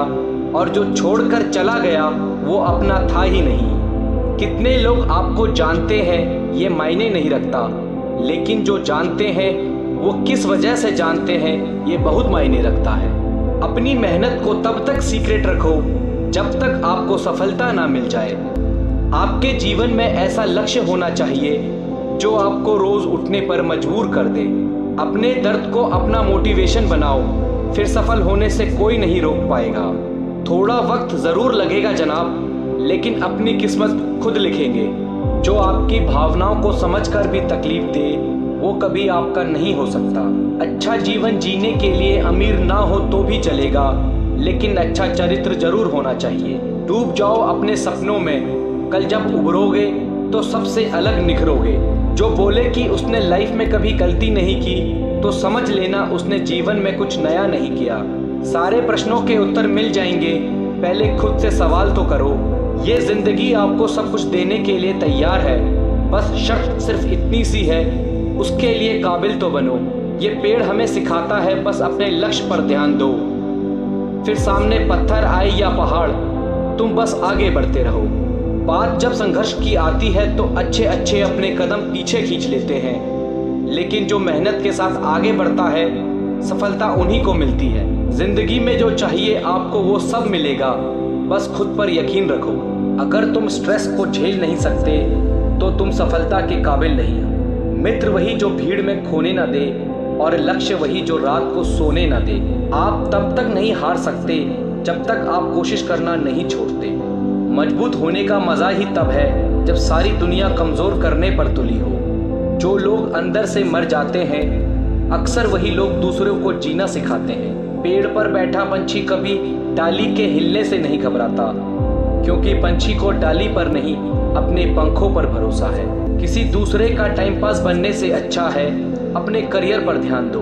और जो छोड़कर चला गया वो अपना था ही नहीं। कितने लोग आपको जानते हैं ये मायने नहीं रखता, लेकिन जो जानते हैं वो किस वजह से जानते हैं ये बहुत मायने रखता है। अपनी मेहनत को तब तक सीक्रेट रखो जब तक आपको सफलता ना मिल जाए। आपके जीवन में ऐसा लक्ष्य होना चाहिए जो आपको रोज उठने पर मजबूर कर दे। अपने दर्द को अपना मोटिवेशन बनाओ, फिर सफल होने से कोई नहीं रोक पाएगा। थोड़ा वक्त ज़रूर लगेगा जनाब, लेकिन अपनी किस्मत खुद लिखेंगे। जो आपकी भावनाओं को समझकर भी तकलीफ दे वो कभी आपका नहीं हो सकता। अच्छा जीवन जीने के लिए अमीर ना हो तो भी चलेगा, लेकिन अच्छा चरित्र जरूर होना चाहिए। डूब जाओ अपने सपनों में, कल जब उभरोगे तो सबसे अलग निखरोगे। जो बोले कि उसने लाइफ में कभी गलती नहीं की, तो समझ लेना उसने जीवन में कुछ नया नहीं किया। सारे प्रश्नों के उत्तर मिल जाएंगे, पहले खुद से सवाल तो करो। ये जिंदगी आपको सब कुछ देने के लिए तैयार है, बस शर्त सिर्फ इतनी सी है, उसके लिए काबिल तो बनो। ये पेड़ हमें सिखाता है बस अपने लक्ष्य पर ध्यान दो, फिर सामने पत्थर आए या पहाड़, तुम बस आगे बढ़ते रहो। बात जब संघर्ष की आती है तो अच्छे अच्छे अपने कदम पीछे खींच लेते हैं, लेकिन जो मेहनत के साथ आगे बढ़ता है सफलता उन्हीं को मिलती है। जिंदगी में जो चाहिए आपको वो सब मिलेगा, बस खुद पर यकीन रखो। अगर तुम स्ट्रेस को झेल नहीं सकते तो तुम सफलता के काबिल नहीं हो। मित्र वही जो भीड़ में खोने ना दे, और लक्ष्य वही जो रात को सोने ना दे। आप तब तक नहीं हार सकते जब तक आप कोशिश करना नहीं छोड़ते। मजबूत होने का मजा ही तब है जब सारी दुनिया कमजोर करने पर तुली हो। जो लोग अंदर से मर जाते हैं अक्सर वही लोग दूसरों को जीना सिखाते हैं। पेड़ पर बैठा पंछी कभी डाली के हिलने से नहीं घबराता, क्योंकि पंछी को डाली पर नहीं अपने पंखों पर भरोसा है। किसी दूसरे का टाइम पास बनने से अच्छा है अपने करियर पर ध्यान दो।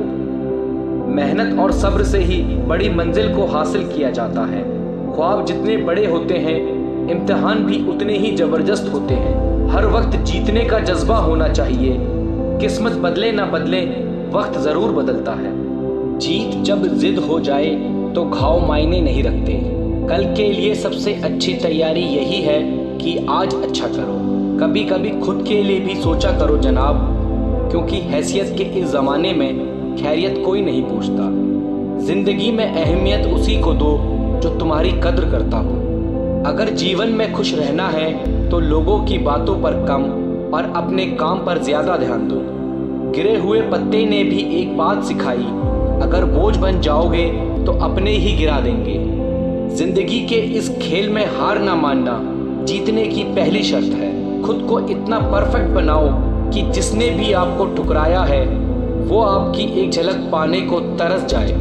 मेहनत और सब्र से ही बड़ी मंजिल को हासिल किया जाता है। ख्वाब जितने बड़े होते हैं इम्तिहान भी उतने ही जबरदस्त होते हैं। हर वक्त जीतने का जज्बा होना चाहिए। किस्मत बदले ना बदले, वक्त जरूर बदलता है। जीत जब जिद हो जाए तो घाव मायने नहीं रखते। कल के लिए सबसे अच्छी तैयारी यही है कि आज अच्छा करो। कभी कभी खुद के लिए भी सोचा करो जनाब, क्योंकि हैसियत के इस ज़माने में खैरियत कोई नहीं पूछता। जिंदगी में अहमियत उसी को दो जो तुम्हारी कद्र करता हो। अगर जीवन में खुश रहना है तो लोगों की बातों पर कम और अपने काम पर ज़्यादा ध्यान दो। गिरे हुए पत्ते ने भी एक बात सिखाई, अगर बोझ बन जाओगे तो अपने ही गिरा देंगे। जिंदगी के इस खेल में हार ना मानना जीतने की पहली शर्त है। खुद को इतना परफेक्ट बनाओ कि जिसने भी आपको ठुकराया है वो आपकी एक झलक पाने को तरस जाए।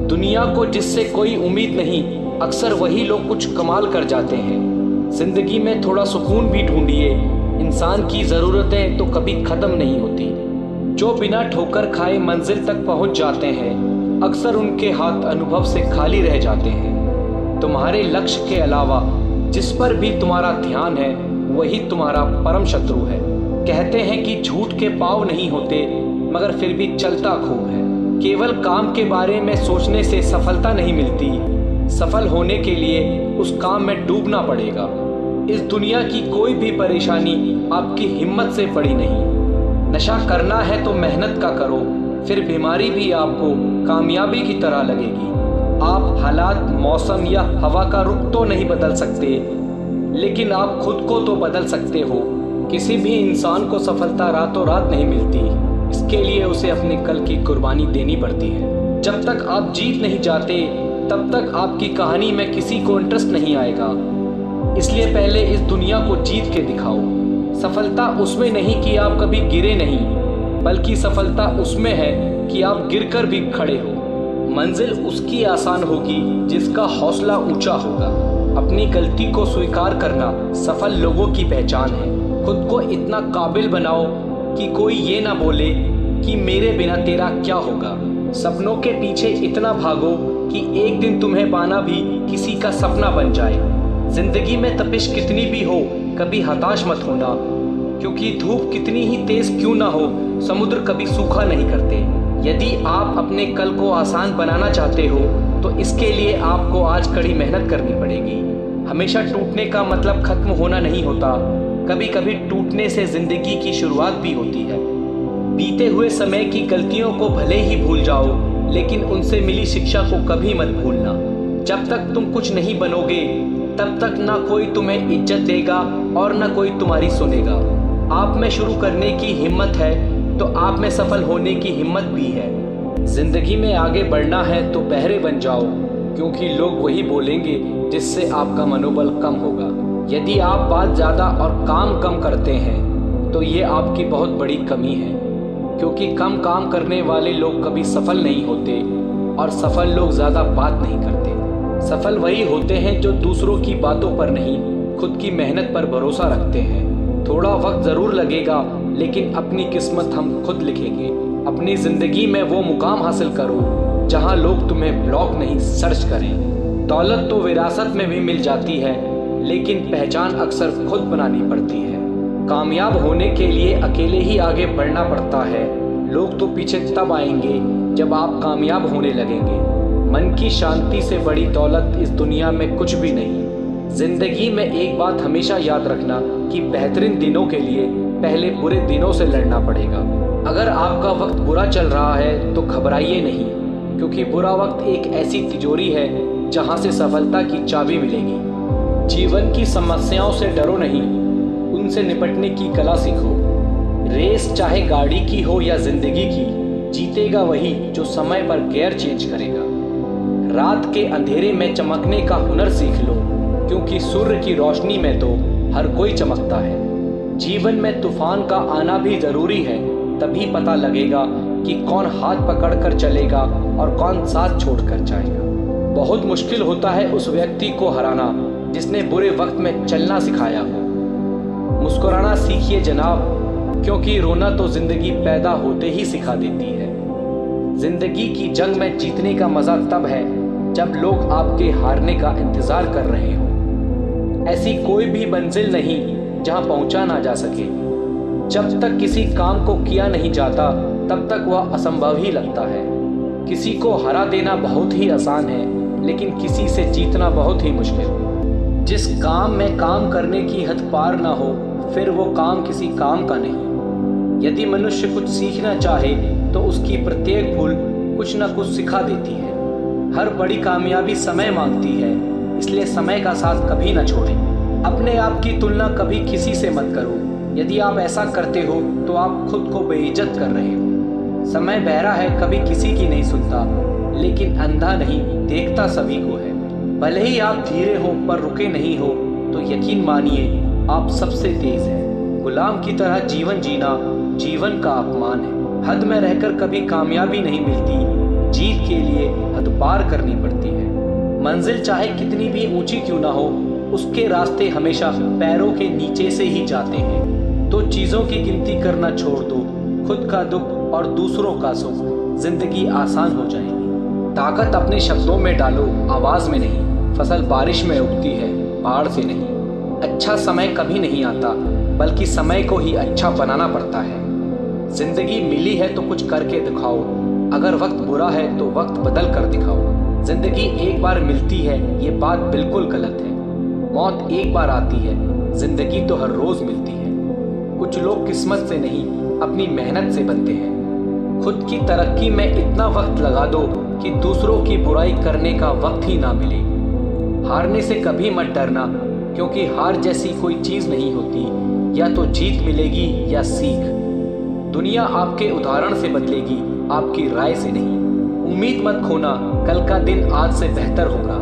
दुनिया को जिससे कोई उम्मीद नहीं, अक्सर वही लोग कुछ कमाल कर जाते हैं। जिंदगी में थोड़ा सुकून भी ढूंढिए। इंसान की ज़रूरतें तो कभी ख़त्म नहीं होती। जो बिना ठोकर खाए मंजिल तक पहुंच जाते हैं अक्सर उनके हाथ अनुभव से खाली रह जाते हैं। तुम्हारे लक्ष्य के अलावा जिस पर भी तुम्हारा ध्यान है वही तुम्हारा परम शत्रु है। कहते हैं कि झूठ के पाँव नहीं होते, मगर फिर भी चलता खूब है। केवल काम के बारे में सोचने से सफलता नहीं मिलती। सफल होने के लिए उस काम में डूबना पड़ेगा। इस दुनिया की कोई भी परेशानी आपकी हिम्मत से बड़ी नहीं। नशा करना है तो मेहनत का करो, फिर बीमारी भी आपको कामयाबी की तरह लगेगी। आप हालात, मौसम या हवा का रुख तो नहीं बदल सकते, लेकिन आप खुद को तो बदल सकते हो। किसी भी इंसान को सफलता रातों रात नहीं मिलती, इसके लिए उसे अपने कल की कुर्बानी देनी पड़ती है। जब तक आप जीत नहीं जाते तब तक आपकी कहानी में किसी को इंटरेस्ट नहीं आएगा। इसलिए पहले इस दुनिया को जीत के दिखाओ। सफलता उसमें नहीं कि आप कभी गिरे नहीं, बल्कि सफलता उसमें है कि आप गिरकर भी खड़े हो। मंजिल उसकी आसान होगी जिसका हौसला ऊंचा होगा। अपनी गलती को स्वीकार करना सफल लोगों की पहचान है। खुद को इतना काबिल बनाओ कि कोई ये ना बोले कि मेरे बिना तेरा क्या होगा। सपनों के पीछे इतना भागो कि एक दिन तुम्हें पाना भी किसी का सपना बन जाए। जिंदगी में तपिश कितनी भी हो कभी हताश मत होना, क्योंकि धूप कितनी ही तेज क्यों ना हो समुद्र कभी सूखा नहीं करते। यदि आप अपने कल को आसान बनाना चाहते हो तो इसके लिए आपको आज कड़ी मेहनत करनी पड़ेगी। हमेशा टूटने का मतलब खत्म होना नहीं होता, कभी कभी टूटने से जिंदगी की शुरुआत भी होती है। बीते हुए समय की गलतियों को भले ही भूल जाओ, लेकिन उनसे मिली शिक्षा को कभी मत भूलना। जब तक तुम कुछ नहीं बनोगे तब तक ना कोई तुम्हें इज्जत देगा और ना कोई तुम्हारी सुनेगा। आप में शुरू करने की हिम्मत है तो आप में सफल होने की हिम्मत भी है। जिंदगी में आगे बढ़ना है तो बहरे बन जाओ, क्योंकि लोग वही बोलेंगे जिससे आपका मनोबल कम होगा। यदि आप बात ज़्यादा और काम कम करते हैं तो ये आपकी बहुत बड़ी कमी है, क्योंकि कम काम करने वाले लोग कभी सफल नहीं होते और सफल लोग ज़्यादा बात नहीं करते। सफल वही होते हैं जो दूसरों की बातों पर नहीं, खुद की मेहनत पर भरोसा रखते हैं। थोड़ा वक्त ज़रूर लगेगा, लेकिन अपनी किस्मत हम खुद लिखेंगे। अपनी ज़िंदगी में वो मुकाम हासिल करो जहां लोग तुम्हें ब्लॉक नहीं सर्च करें। दौलत तो विरासत में भी मिल जाती है, लेकिन पहचान अक्सर खुद बनानी पड़ती है। कामयाब होने के लिए अकेले ही आगे बढ़ना पड़ता है। लोग तो पीछे तब आएंगे जब आप कामयाब होने लगेंगे। मन की शांति से बड़ी दौलत इस दुनिया में कुछ भी नहीं। जिंदगी में एक बात हमेशा याद रखना कि बेहतरीन दिनों के लिए पहले बुरे दिनों से लड़ना पड़ेगा। अगर आपका वक्त बुरा चल रहा है तो घबराइए नहीं, क्योंकि बुरा वक्त एक ऐसी तिजोरी है जहां से सफलता की चाबी मिलेगी। जीवन की समस्याओं से डरो नहीं, उनसे निपटने की कला सीखो। रेस चाहे गाड़ी की हो या जिंदगी की, जीतेगा वही जो समय पर गियर चेंज करेगा। रात के अंधेरे में चमकने का हुनर सीख लो, क्योंकि सूर्य की रोशनी में तो हर कोई चमकता है। जीवन में तूफान का आना भी जरूरी है, तभी पता लगेगा कि कौन हाथ पकड़कर चलेगा और कौन साथ छोड़कर जाएगा। बहुत मुश्किल होता है उस व्यक्ति को हराना जिसने बुरे वक्त में चलना सिखाया हो। मुस्कुराना सीखिए जनाब, क्योंकि रोना तो जिंदगी पैदा होते ही सिखा देती है। जिंदगी की जंग में जीतने का मजा तब है जब लोग आपके हारने का इंतजार कर रहे हो। ऐसी कोई भी मंजिल नहीं जहां पहुंचा ना जा सके। जब तक किसी काम को किया नहीं जाता तब तक वह असंभव ही लगता है। किसी को हरा देना बहुत ही आसान है, लेकिन किसी से जीतना बहुत ही मुश्किल। जिस काम में काम करने की हद पार ना हो, फिर वो काम किसी काम का नहीं। यदि मनुष्य कुछ सीखना चाहे तो उसकी प्रत्येक भूल कुछ ना कुछ सिखा देती है। हर बड़ी कामयाबी समय मांगती है, इसलिए समय का साथ कभी ना छोड़ें। अपने आप की तुलना कभी किसी से मत करो। यदि आप ऐसा करते हो तो आप खुद को बेइज्जत कर रहे हो। समय बहरा है, कभी किसी की नहीं सुनता, लेकिन अंधा नहीं, देखता सभी को है। भले ही आप धीरे हो पर रुके नहीं हो, तो यकीन मानिए आप सबसे तेज हैं। गुलाम की तरह जीवन जीना जीवन का अपमान है। हद में रहकर कभी कामयाबी नहीं मिलती, जीत के लिए हद पार करनी पड़ती है। मंजिल चाहे कितनी भी ऊंची क्यों ना हो, उसके रास्ते हमेशा पैरों के नीचे से ही जाते हैं। तो चीज़ों की गिनती करना छोड़ दो, खुद का दुख और दूसरों का सुख, जिंदगी आसान हो जाएगी। ताकत अपने शब्दों में डालो, आवाज़ में नहीं। फसल बारिश में उगती है, पहाड़ से नहीं। अच्छा समय कभी नहीं आता, बल्कि समय को ही अच्छा बनाना पड़ता है। जिंदगी मिली है तो कुछ करके दिखाओ। अगर वक्त बुरा है तो वक्त बदल कर दिखाओ। जिंदगी एक बार मिलती है, ये बात बिल्कुल गलत है। मौत एक बार आती है, जिंदगी तो हर रोज मिलती है। कुछ लोग किस्मत से नहीं, अपनी मेहनत से बनते हैं। खुद की तरक्की में इतना वक्त लगा दो कि दूसरों की बुराई करने का वक्त ही ना मिले। हारने से कभी मत डरना, क्योंकि हार जैसी कोई चीज नहीं होती। या तो जीत मिलेगी या सीख। दुनिया आपके उदाहरण से बदलेगी, आपकी राय से नहीं। उम्मीद मत खोना, कल का दिन आज से बेहतर होगा।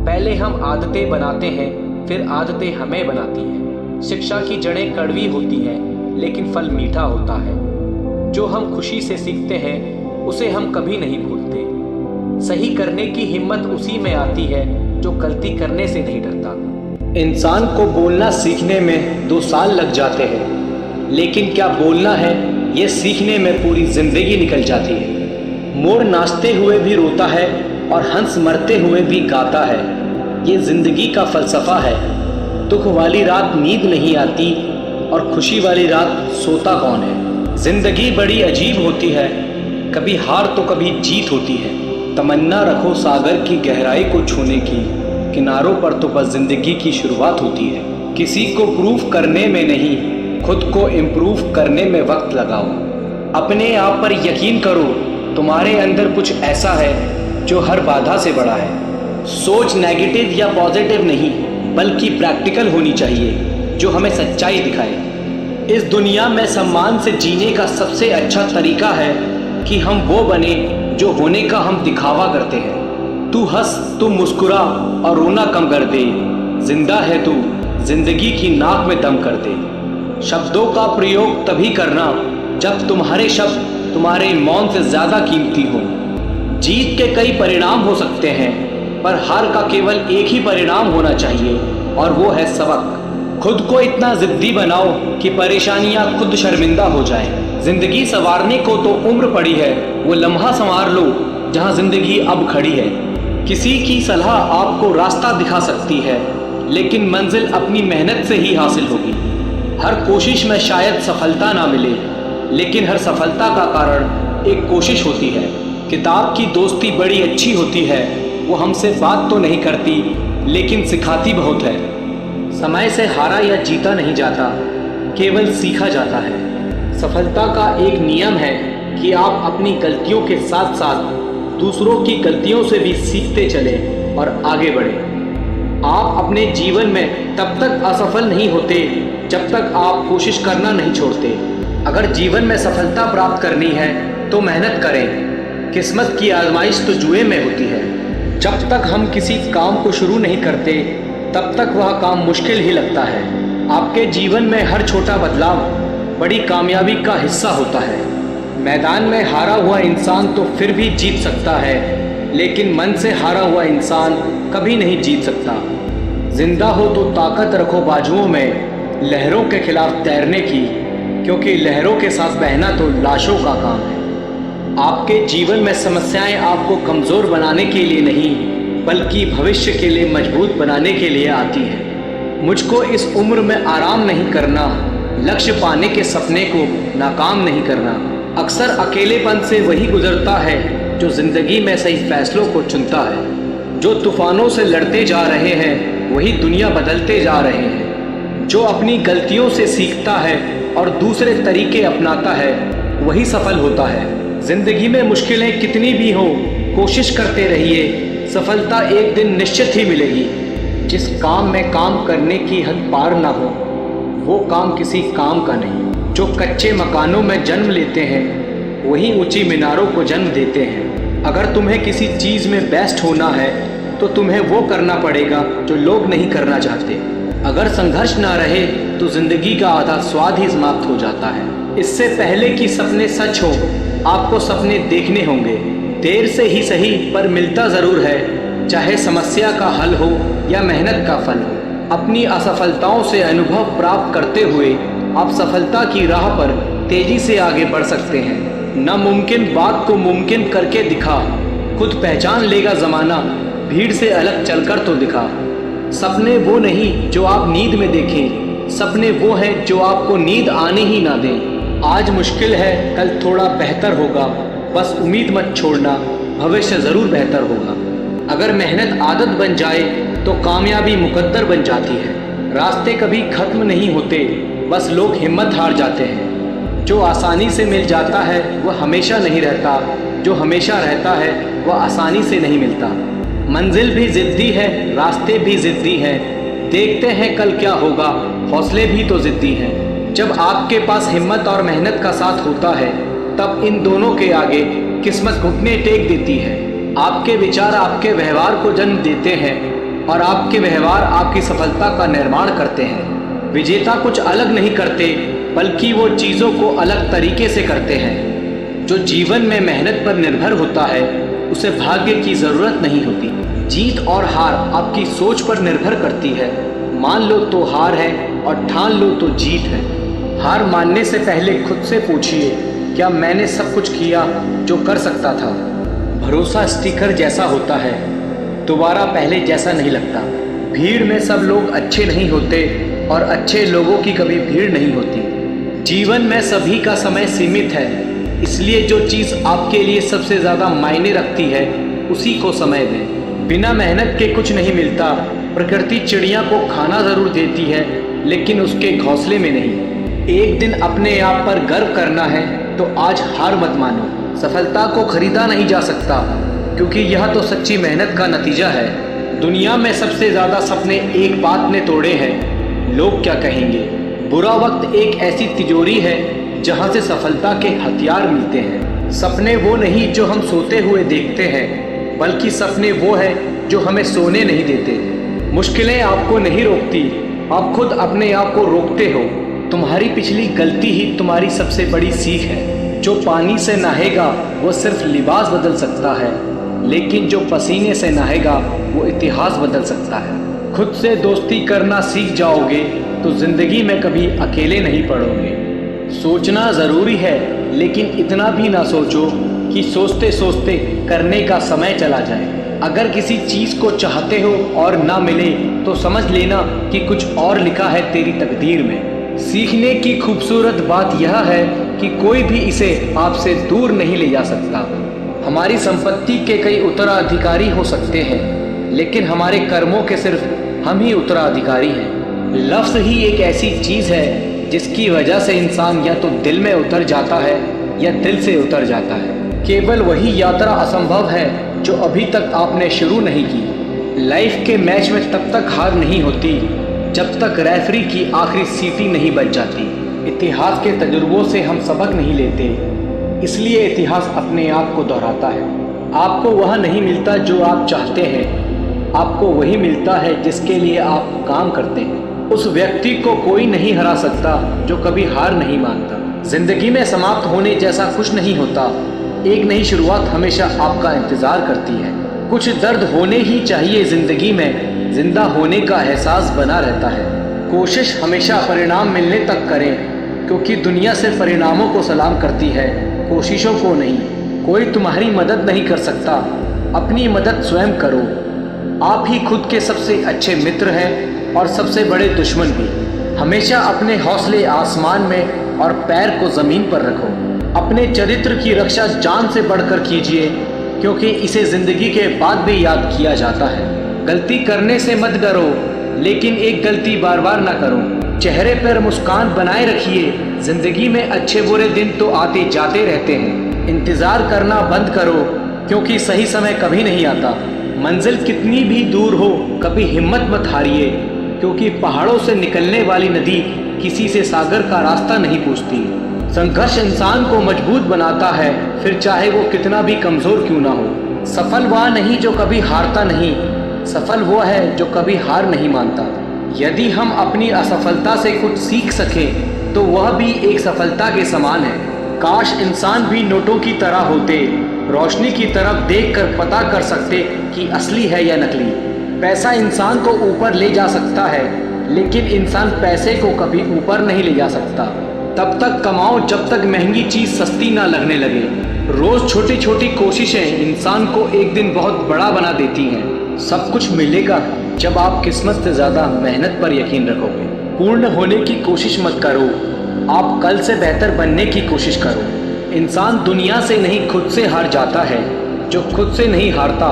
पहले हम आदतें बनाते हैं, फिर आदतें हमें बनाती हैं। शिक्षा की जड़ें कड़वी होती हैं, लेकिन फल मीठा होता है। जो हम खुशी से सीखते हैं, उसे हम कभी नहीं भूलते। सही करने की हिम्मत उसी में आती है जो गलती करने से नहीं डरता। इंसान को बोलना सीखने में 2 साल लग जाते हैं, लेकिन क्या बोलना है ये सीखने में पूरी जिंदगी निकल जाती है। मोर नाचते हुए भी रोता है और हंस मरते हुए भी गाता है। ये जिंदगी का फलसफा है। दुख वाली रात नींद नहीं आती और खुशी वाली रात सोता कौन है। जिंदगी बड़ी अजीब होती है, कभी हार तो कभी जीत होती है। तमन्ना रखो सागर की गहराई को छूने की, किनारों पर तो बस जिंदगी की शुरुआत होती है। किसी को प्रूफ करने में नहीं, खुद को इम्प्रूव करने में वक्त लगाओ। अपने आप पर यकीन करो, तुम्हारे अंदर कुछ ऐसा है जो हर बाधा से बड़ा है। सोच नेगेटिव या पॉजिटिव नहीं, बल्कि प्रैक्टिकल होनी चाहिए, जो हमें सच्चाई दिखाए। इस दुनिया में सम्मान से जीने का सबसे अच्छा तरीका है कि हम वो बने जो होने का हम दिखावा करते हैं। तू हंस, तू मुस्कुरा और रोना कम कर दे। जिंदा है तू, जिंदगी की नाक में दम कर दे। शब्दों का प्रयोग तभी करना जब तुम्हारे शब्द तुम्हारे मौन से ज्यादा कीमती हो। जीत के कई परिणाम हो सकते हैं, पर हार का केवल एक ही परिणाम होना चाहिए, और वो है सबक। खुद को इतना जिद्दी बनाओ कि परेशानियां खुद शर्मिंदा हो जाएं। जिंदगी संवारने को तो उम्र पड़ी है, वो लम्हा संवार लो जहां जिंदगी अब खड़ी है। किसी की सलाह आपको रास्ता दिखा सकती है, लेकिन मंजिल अपनी मेहनत से ही हासिल होगी। हर कोशिश में शायद सफलता ना मिले, लेकिन हर सफलता का कारण एक कोशिश होती है। किताब की दोस्ती बड़ी अच्छी होती है, वो हमसे बात तो नहीं करती लेकिन सिखाती बहुत है। समय से हारा या जीता नहीं जाता, केवल सीखा जाता है। सफलता का एक नियम है कि आप अपनी गलतियों के साथ साथ दूसरों की गलतियों से भी सीखते चलें और आगे बढ़ें। आप अपने जीवन में तब तक असफल नहीं होते जब तक आप कोशिश करना नहीं छोड़ते। अगर जीवन में सफलता प्राप्त करनी है तो मेहनत करें। किस्मत की आजमाइश तो जुए में होती है। जब तक हम किसी काम को शुरू नहीं करते तब तक वह काम मुश्किल ही लगता है। आपके जीवन में हर छोटा बदलाव बड़ी कामयाबी का हिस्सा होता है। मैदान में हारा हुआ इंसान तो फिर भी जीत सकता है, लेकिन मन से हारा हुआ इंसान कभी नहीं जीत सकता। जिंदा हो तो ताकत रखो बाजुओं में, लहरों के खिलाफ तैरने की, क्योंकि लहरों के साथ बहना तो लाशों का काम है। आपके जीवन में समस्याएं आपको कमज़ोर बनाने के लिए नहीं, बल्कि भविष्य के लिए मजबूत बनाने के लिए आती हैं। मुझको इस उम्र में आराम नहीं करना, लक्ष्य पाने के सपने को नाकाम नहीं करना। अक्सर अकेलेपन से वही गुजरता है जो ज़िंदगी में सही फैसलों को चुनता है। जो तूफानों से लड़ते जा रहे हैं वही दुनिया बदलते जा रहे हैं। जो अपनी गलतियों से सीखता है और दूसरे तरीके अपनाता है वही सफल होता है। जिंदगी में मुश्किलें कितनी भी हों, कोशिश करते रहिए, सफलता एक दिन निश्चित ही मिलेगी। जिस काम में काम करने की हद पार ना हो वो काम किसी काम का नहीं। जो कच्चे मकानों में जन्म लेते हैं वही ऊंची मीनारों को जन्म देते हैं। अगर तुम्हें किसी चीज़ में बेस्ट होना है तो तुम्हें वो करना पड़ेगा जो लोग नहीं करना चाहते। अगर संघर्ष ना रहे तो जिंदगी का आधा स्वाद ही समाप्त हो जाता है। इससे पहले कि सपने सच हो आपको सपने देखने होंगे। देर से ही सही पर मिलता ज़रूर है, चाहे समस्या का हल हो या मेहनत का फल हो। अपनी असफलताओं से अनुभव प्राप्त करते हुए आप सफलता की राह पर तेजी से आगे बढ़ सकते हैं। नामुमकिन बात को मुमकिन करके दिखा, खुद पहचान लेगा ज़माना, भीड़ से अलग चलकर तो दिखा। सपने वो नहीं जो आप नींद में देखें, सपने वो हैं जो आपको नींद आने ही ना दें। आज मुश्किल है कल थोड़ा बेहतर होगा, बस उम्मीद मत छोड़ना, भविष्य ज़रूर बेहतर होगा। अगर मेहनत आदत बन जाए तो कामयाबी मुकद्दर बन जाती है। रास्ते कभी ख़त्म नहीं होते, बस लोग हिम्मत हार जाते हैं। जो आसानी से मिल जाता है वह हमेशा नहीं रहता, जो हमेशा रहता है वह आसानी से नहीं मिलता। मंजिल भी ज़िद्दी है, रास्ते भी ज़िद्दी हैं, देखते हैं कल क्या होगा, हौसले भी तो ज़िद्दी हैं। जब आपके पास हिम्मत और मेहनत का साथ होता है तब इन दोनों के आगे किस्मत घुटने टेक देती है। आपके विचार आपके व्यवहार को जन्म देते हैं और आपके व्यवहार आपकी सफलता का निर्माण करते हैं। विजेता कुछ अलग नहीं करते, बल्कि वो चीज़ों को अलग तरीके से करते हैं। जो जीवन में मेहनत पर निर्भर होता है उसे भाग्य की ज़रूरत नहीं होती। जीत और हार आपकी सोच पर निर्भर करती है। मान लो तो हार है और ठान लो तो जीत है। हार मानने से पहले खुद से पूछिए, क्या मैंने सब कुछ किया जो कर सकता था? भरोसा स्टिकर जैसा होता है, दोबारा पहले जैसा नहीं लगता। भीड़ में सब लोग अच्छे नहीं होते और अच्छे लोगों की कभी भीड़ नहीं होती। जीवन में सभी का समय सीमित है, इसलिए जो चीज़ आपके लिए सबसे ज़्यादा मायने रखती है उसी को समय दें। बिना मेहनत के कुछ नहीं मिलता। प्रकृति चिड़िया को खाना ज़रूर देती है, लेकिन उसके घोंसले में नहीं। एक दिन अपने आप पर गर्व करना है तो आज हार मत मानो। सफलता को खरीदा नहीं जा सकता, क्योंकि यह तो सच्ची मेहनत का नतीजा है। दुनिया में सबसे ज़्यादा सपने एक बात ने तोड़े हैं, लोग क्या कहेंगे। बुरा वक्त एक ऐसी तिजोरी है जहाँ से सफलता के हथियार मिलते हैं। सपने वो नहीं जो हम सोते हुए देखते हैं, बल्कि सपने वो है जो हमें सोने नहीं देते। मुश्किलें आपको नहीं रोकती, आप खुद अपने आप को रोकते हो। तुम्हारी पिछली गलती ही तुम्हारी सबसे बड़ी सीख है। जो पानी से नहाएगा वो सिर्फ लिबास बदल सकता है, लेकिन जो पसीने से नहाएगा वो इतिहास बदल सकता है। खुद से दोस्ती करना सीख जाओगे तो ज़िंदगी में कभी अकेले नहीं पड़ोगे। सोचना ज़रूरी है, लेकिन इतना भी ना सोचो कि सोचते सोचते करने का समय चला जाए। अगर किसी चीज को चाहते हो और ना मिले तो समझ लेना कि कुछ और लिखा है तेरी तकदीर में। सीखने की खूबसूरत बात यह है कि कोई भी इसे आपसे दूर नहीं ले जा सकता। हमारी संपत्ति के कई उत्तराधिकारी हो सकते हैं, लेकिन हमारे कर्मों के सिर्फ हम ही उत्तराधिकारी हैं। लफ्ज़ ही एक ऐसी चीज़ है जिसकी वजह से इंसान या तो दिल में उतर जाता है या दिल से उतर जाता है। केवल वही यात्रा असंभव है जो अभी तक आपने शुरू नहीं की। लाइफ के मैच में तब तक हार नहीं होती जब तक रेफरी की आखिरी सीटी नहीं बज जाती। इतिहास के तजुर्बों से हम सबक नहीं लेते, इसलिए इतिहास अपने आप को दोहराता है। आपको वह नहीं मिलता जो आप चाहते हैं, आपको वही मिलता है जिसके लिए आप काम करते हैं। उस व्यक्ति को कोई नहीं हरा सकता जो कभी हार नहीं मानता। जिंदगी में समाप्त होने जैसा कुछ नहीं होता, एक नई शुरुआत हमेशा आपका इंतजार करती है। कुछ दर्द होने ही चाहिए जिंदगी में, जिंदा होने का एहसास बना रहता है। कोशिश हमेशा परिणाम मिलने तक करें, क्योंकि दुनिया से परिणामों को सलाम करती है, कोशिशों को नहीं। कोई तुम्हारी मदद नहीं कर सकता, अपनी मदद स्वयं करो। आप ही खुद के सबसे अच्छे मित्र हैं और सबसे बड़े दुश्मन भी। हमेशा अपने हौसले आसमान में और पैर को ज़मीन पर रखो। अपने चरित्र की रक्षा जान से बढ़कर कीजिए, क्योंकि इसे ज़िंदगी के बाद भी याद किया जाता है। गलती करने से मत डरो, लेकिन एक गलती बार बार ना करो। चेहरे पर मुस्कान बनाए रखिए, ज़िंदगी में अच्छे बुरे दिन तो आते जाते रहते हैं। इंतज़ार करना बंद करो, क्योंकि सही समय कभी नहीं आता। मंजिल कितनी भी दूर हो, कभी हिम्मत मत हारिए, क्योंकि पहाड़ों से निकलने वाली नदी किसी से सागर का रास्ता नहीं पूछती। संघर्ष इंसान को मजबूत बनाता है, फिर चाहे वो कितना भी कमज़ोर क्यों ना हो। सफल वह नहीं जो कभी हारता नहीं, सफल वो है जो कभी हार नहीं मानता। यदि हम अपनी असफलता से कुछ सीख सकें तो वह भी एक सफलता के समान है। काश इंसान भी नोटों की तरह होते, रोशनी की तरफ देखकर पता कर सकते कि असली है या नकली। पैसा इंसान को ऊपर ले जा सकता है, लेकिन इंसान पैसे को कभी ऊपर नहीं ले जा सकता। तब तक कमाओ जब तक महंगी चीज़ सस्ती ना लगने लगे। रोज़ छोटी छोटी कोशिशें इंसान को एक दिन बहुत बड़ा बना देती हैं। सब कुछ मिलेगा जब आप किस्मत से ज़्यादा मेहनत पर यकीन रखोगे। पूर्ण होने की कोशिश मत करो, आप कल से बेहतर बनने की कोशिश करो। इंसान दुनिया से नहीं खुद से हार जाता है, जो खुद से नहीं हारता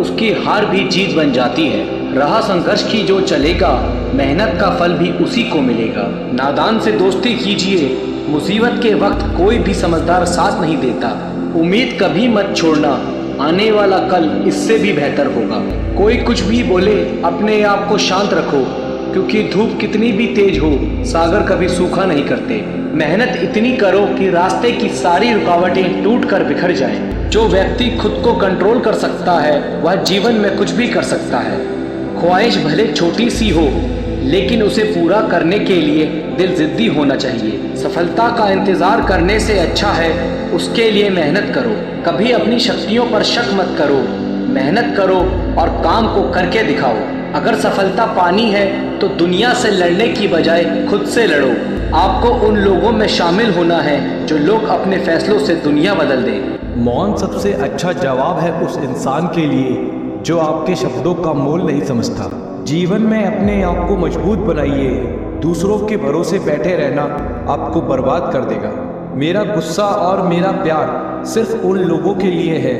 उसकी हार भी जीत बन जाती है। राह संघर्ष की जो चलेगा, मेहनत का फल भी उसी को मिलेगा। नादान से दोस्ती कीजिए, मुसीबत के वक्त कोई भी समझदार साथ नहीं देता। उम्मीद कभी मत छोड़ना, आने वाला कल इससे भी बेहतर होगा। कोई कुछ भी बोले, अपने आप को शांत रखो, क्योंकि धूप कितनी भी तेज हो, सागर कभी सूखा नहीं करते। मेहनत इतनी करो कि रास्ते की सारी रुकावटें टूट कर बिखर जाएं। जो व्यक्ति खुद को कंट्रोल कर सकता है, वह जीवन में कुछ भी कर सकता है। ख्वाहिश भले छोटी सी हो, लेकिन उसे पूरा करने के लिए दिल जिद्दी होना चाहिए। सफलता का इंतज़ार करने से अच्छा है उसके लिए मेहनत करो। कभी अपनी शक्तियों पर शक मत करो, मेहनत करो और काम को करके दिखाओ। अगर सफलता पानी है तो दुनिया से लड़ने की बजाय खुद से लड़ो। आपको उन लोगों में शामिल होना है जो लोग अपने फैसलों से दुनिया बदल दें। मौन सबसे अच्छा जवाब है उस इंसान के लिए जो आपके शब्दों का मोल नहीं समझता। जीवन में अपने आप को मजबूत बनाइए, दूसरों के भरोसे बैठे रहना आपको बर्बाद कर देगा। मेरा गुस्सा और मेरा प्यार सिर्फ उन लोगों के लिए है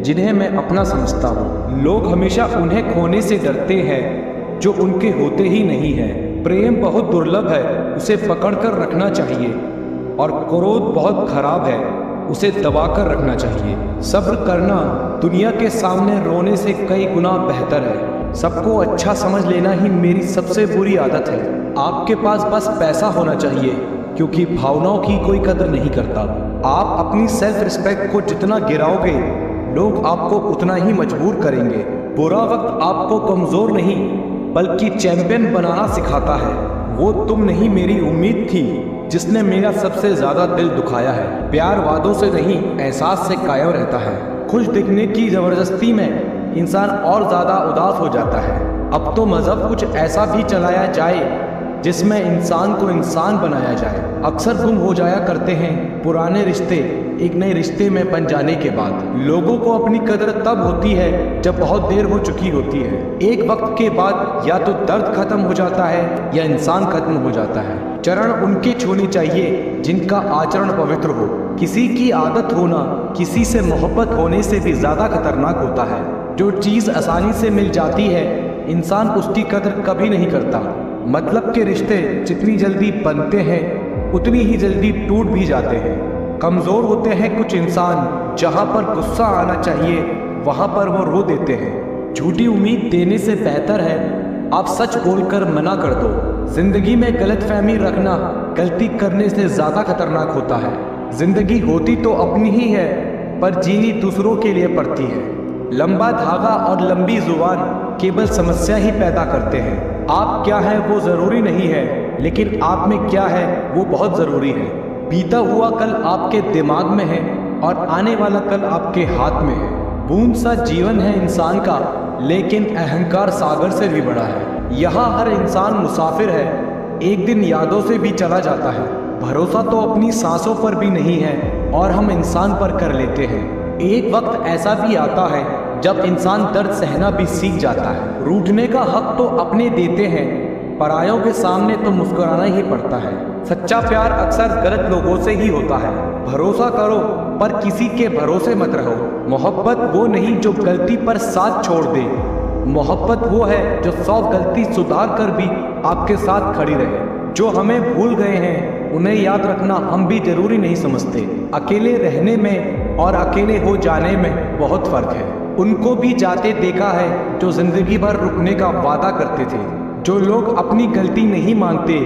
जिन्हें मैं अपना समझता हूँ। लोग हमेशा उन्हें खोने से डरते हैं जो उनके होते ही नहीं हैं। प्रेम बहुत दुर्लभ है, उसे पकड़ कर रखना चाहिए, और क्रोध बहुत खराब है, उसे दबाकर रखना चाहिए। सब्र करना दुनिया के सामने रोने से कई गुना बेहतर है। सबको अच्छा समझ लेना ही मेरी सबसे बुरी आदत है। आपके पास बस पैसा होना चाहिए, क्योंकि भावनाओं की कोई कदर नहीं करता। आप अपनी सेल्फ रिस्पेक्ट को जितना गिराओगे, लोग आपको उतना ही मजबूर करेंगे। बुरा वक्त आपको कमज़ोर नहीं बल्कि चैंपियन बनाना सिखाता है। वो तुम नहीं, मेरी उम्मीद थी जिसने मेरा सबसे ज़्यादा दिल दुखाया है। प्यार वादों से नहीं, एहसास से कायम रहता है। खुश दिखने की ज़बरदस्ती में इंसान और ज़्यादा उदास हो जाता है। अब तो मज़हब कुछ ऐसा भी चलाया जाए जिसमें इंसान को इंसान बनाया जाए। अक्सर गुम हो जाया करते हैं पुराने रिश्ते एक नए रिश्ते में बन जाने के बाद। लोगों को अपनी कदर तब होती है जब बहुत देर हो चुकी होती है। एक वक्त के बाद या तो दर्द खत्म हो जाता है या इंसान खत्म हो जाता है। चरण उनके छूने चाहिए जिनका आचरण पवित्र हो। किसी की आदत होना किसी से मोहब्बत होने से भी ज़्यादा खतरनाक होता है। जो चीज़ आसानी से मिल जाती है इंसान उसकी कदर कभी नहीं करता। मतलब के रिश्ते जितनी जल्दी बनते हैं उतनी ही जल्दी टूट भी जाते हैं। कमज़ोर होते हैं कुछ इंसान, जहाँ पर गुस्सा आना चाहिए वहाँ पर वो रो देते हैं। झूठी उम्मीद देने से बेहतर है आप सच बोलकर मना कर दो। जिंदगी में गलतफहमी रखना गलती करने से ज़्यादा खतरनाक होता है। जिंदगी होती तो अपनी ही है पर जीनी दूसरों के लिए पड़ती है। लंबा धागा और लंबी जुबान केवल समस्या ही पैदा करते हैं। आप क्या हैं वो ज़रूरी नहीं है, लेकिन आप में क्या है वो बहुत ज़रूरी है। बीता हुआ कल आपके दिमाग में है और आने वाला कल आपके हाथ में है। बूंद सा जीवन है इंसान का, लेकिन अहंकार सागर से भी बड़ा है। यहाँ हर इंसान मुसाफिर है, एक दिन यादों से भी चला जाता है। भरोसा तो अपनी सांसों पर भी नहीं है और हम इंसान पर कर लेते हैं। एक वक्त ऐसा भी आता है जब इंसान दर्द सहना भी सीख जाता है। रूठने का हक तो अपने देते हैं, परायों के सामने तो मुस्कुराना ही पड़ता है। सच्चा प्यार अक्सर गलत लोगों से ही होता है। भरोसा करो पर किसी के भरोसे मत रहो। मोहब्बत वो नहीं जो गलती पर साथ छोड़ दे, मोहब्बत वो है जो 100 गलती सुधार कर भी आपके साथ खड़ी रहे। जो हमें भूल गए हैं उन्हें याद रखना हम भी जरूरी नहीं समझते। अकेले रहने में और अकेले हो जाने में बहुत फर्क है। उनको भी जाते देखा है जो जिंदगी भर रुकने का वादा करते थे। जो लोग अपनी गलती नहीं मानते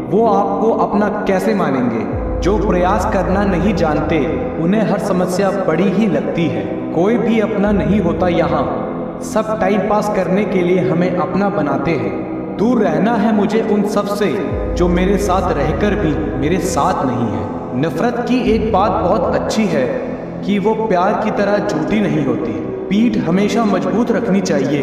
वो आपको अपना कैसे मानेंगे। जो प्रयास करना नहीं जानते उन्हें हर समस्या बड़ी ही लगती है। कोई भी अपना नहीं होता यहाँ, सब टाइम पास करने के लिए हमें अपना बनाते हैं। दूर रहना है मुझे उन सब से जो मेरे साथ रहकर भी मेरे साथ नहीं है। नफरत की एक बात बहुत अच्छी है कि वो प्यार की तरह झूठी नहीं होती। पीठ हमेशा मजबूत रखनी चाहिए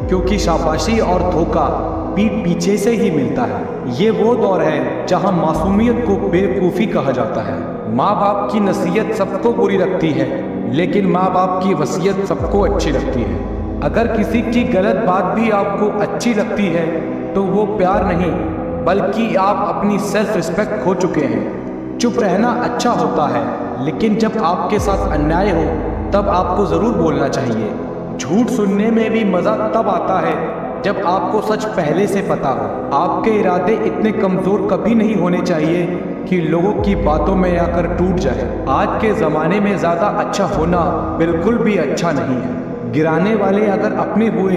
क्योंकि शाबाशी और धोखा पीठ पीछे से ही मिलता है। ये वो दौर है जहां मासूमियत को बेवकूफ़ी कहा जाता है। माँ बाप की नसीहत सबको बुरी लगती है, लेकिन माँ बाप की वसीयत सबको अच्छी लगती है। अगर किसी की गलत बात भी आपको अच्छी लगती है तो वो प्यार नहीं बल्कि आप अपनी सेल्फ रिस्पेक्ट खो चुके हैं। चुप रहना अच्छा होता है, लेकिन जब आपके साथ अन्याय हो तब आपको ज़रूर बोलना चाहिए। झूठ सुनने में भी मज़ा तब आता है जब आपको सच पहले से पता हो। आपके इरादे इतने कमज़ोर कभी नहीं होने चाहिए कि लोगों की बातों में आकर टूट जाए। आज के ज़माने में ज़्यादा अच्छा होना बिल्कुल भी अच्छा नहीं है। गिराने वाले अगर अपने हुए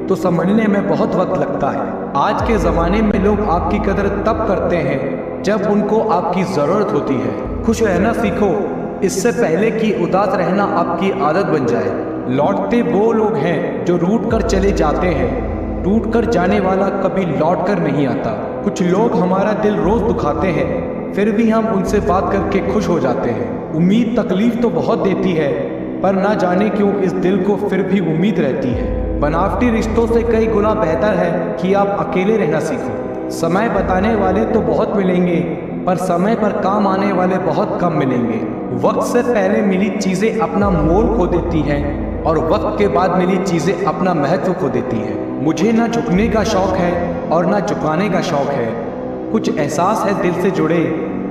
तो समझने में बहुत वक्त लगता है। आज के ज़माने में लोग आपकी कदर तब करते हैं जब उनको आपकी ज़रूरत होती है। खुश रहना सीखो इससे पहले कि उदास रहना आपकी आदत बन जाए। लौटते वो लोग हैं जो रूठ कर चले जाते हैं, टूट कर जाने वाला कभी लौट कर नहीं आता। कुछ लोग हमारा दिल रोज़ दुखाते हैं, फिर भी हम उनसे बात करके खुश हो जाते हैं। उम्मीद तकलीफ तो बहुत देती है, पर ना जाने क्यों इस दिल को फिर भी उम्मीद रहती है। बनावटी रिश्तों से कई गुना बेहतर है कि आप अकेले रहना सीखो। समय बताने वाले तो बहुत मिलेंगे, पर समय पर काम आने वाले बहुत कम मिलेंगे। वक्त से पहले मिली चीज़ें अपना मोल खो देती हैं और वक्त के बाद मिली चीज़ें अपना महत्व खो देती हैं। मुझे ना झुकने का शौक़ है और ना झुकाने का शौक़ है। कुछ एहसास है दिल से जुड़े,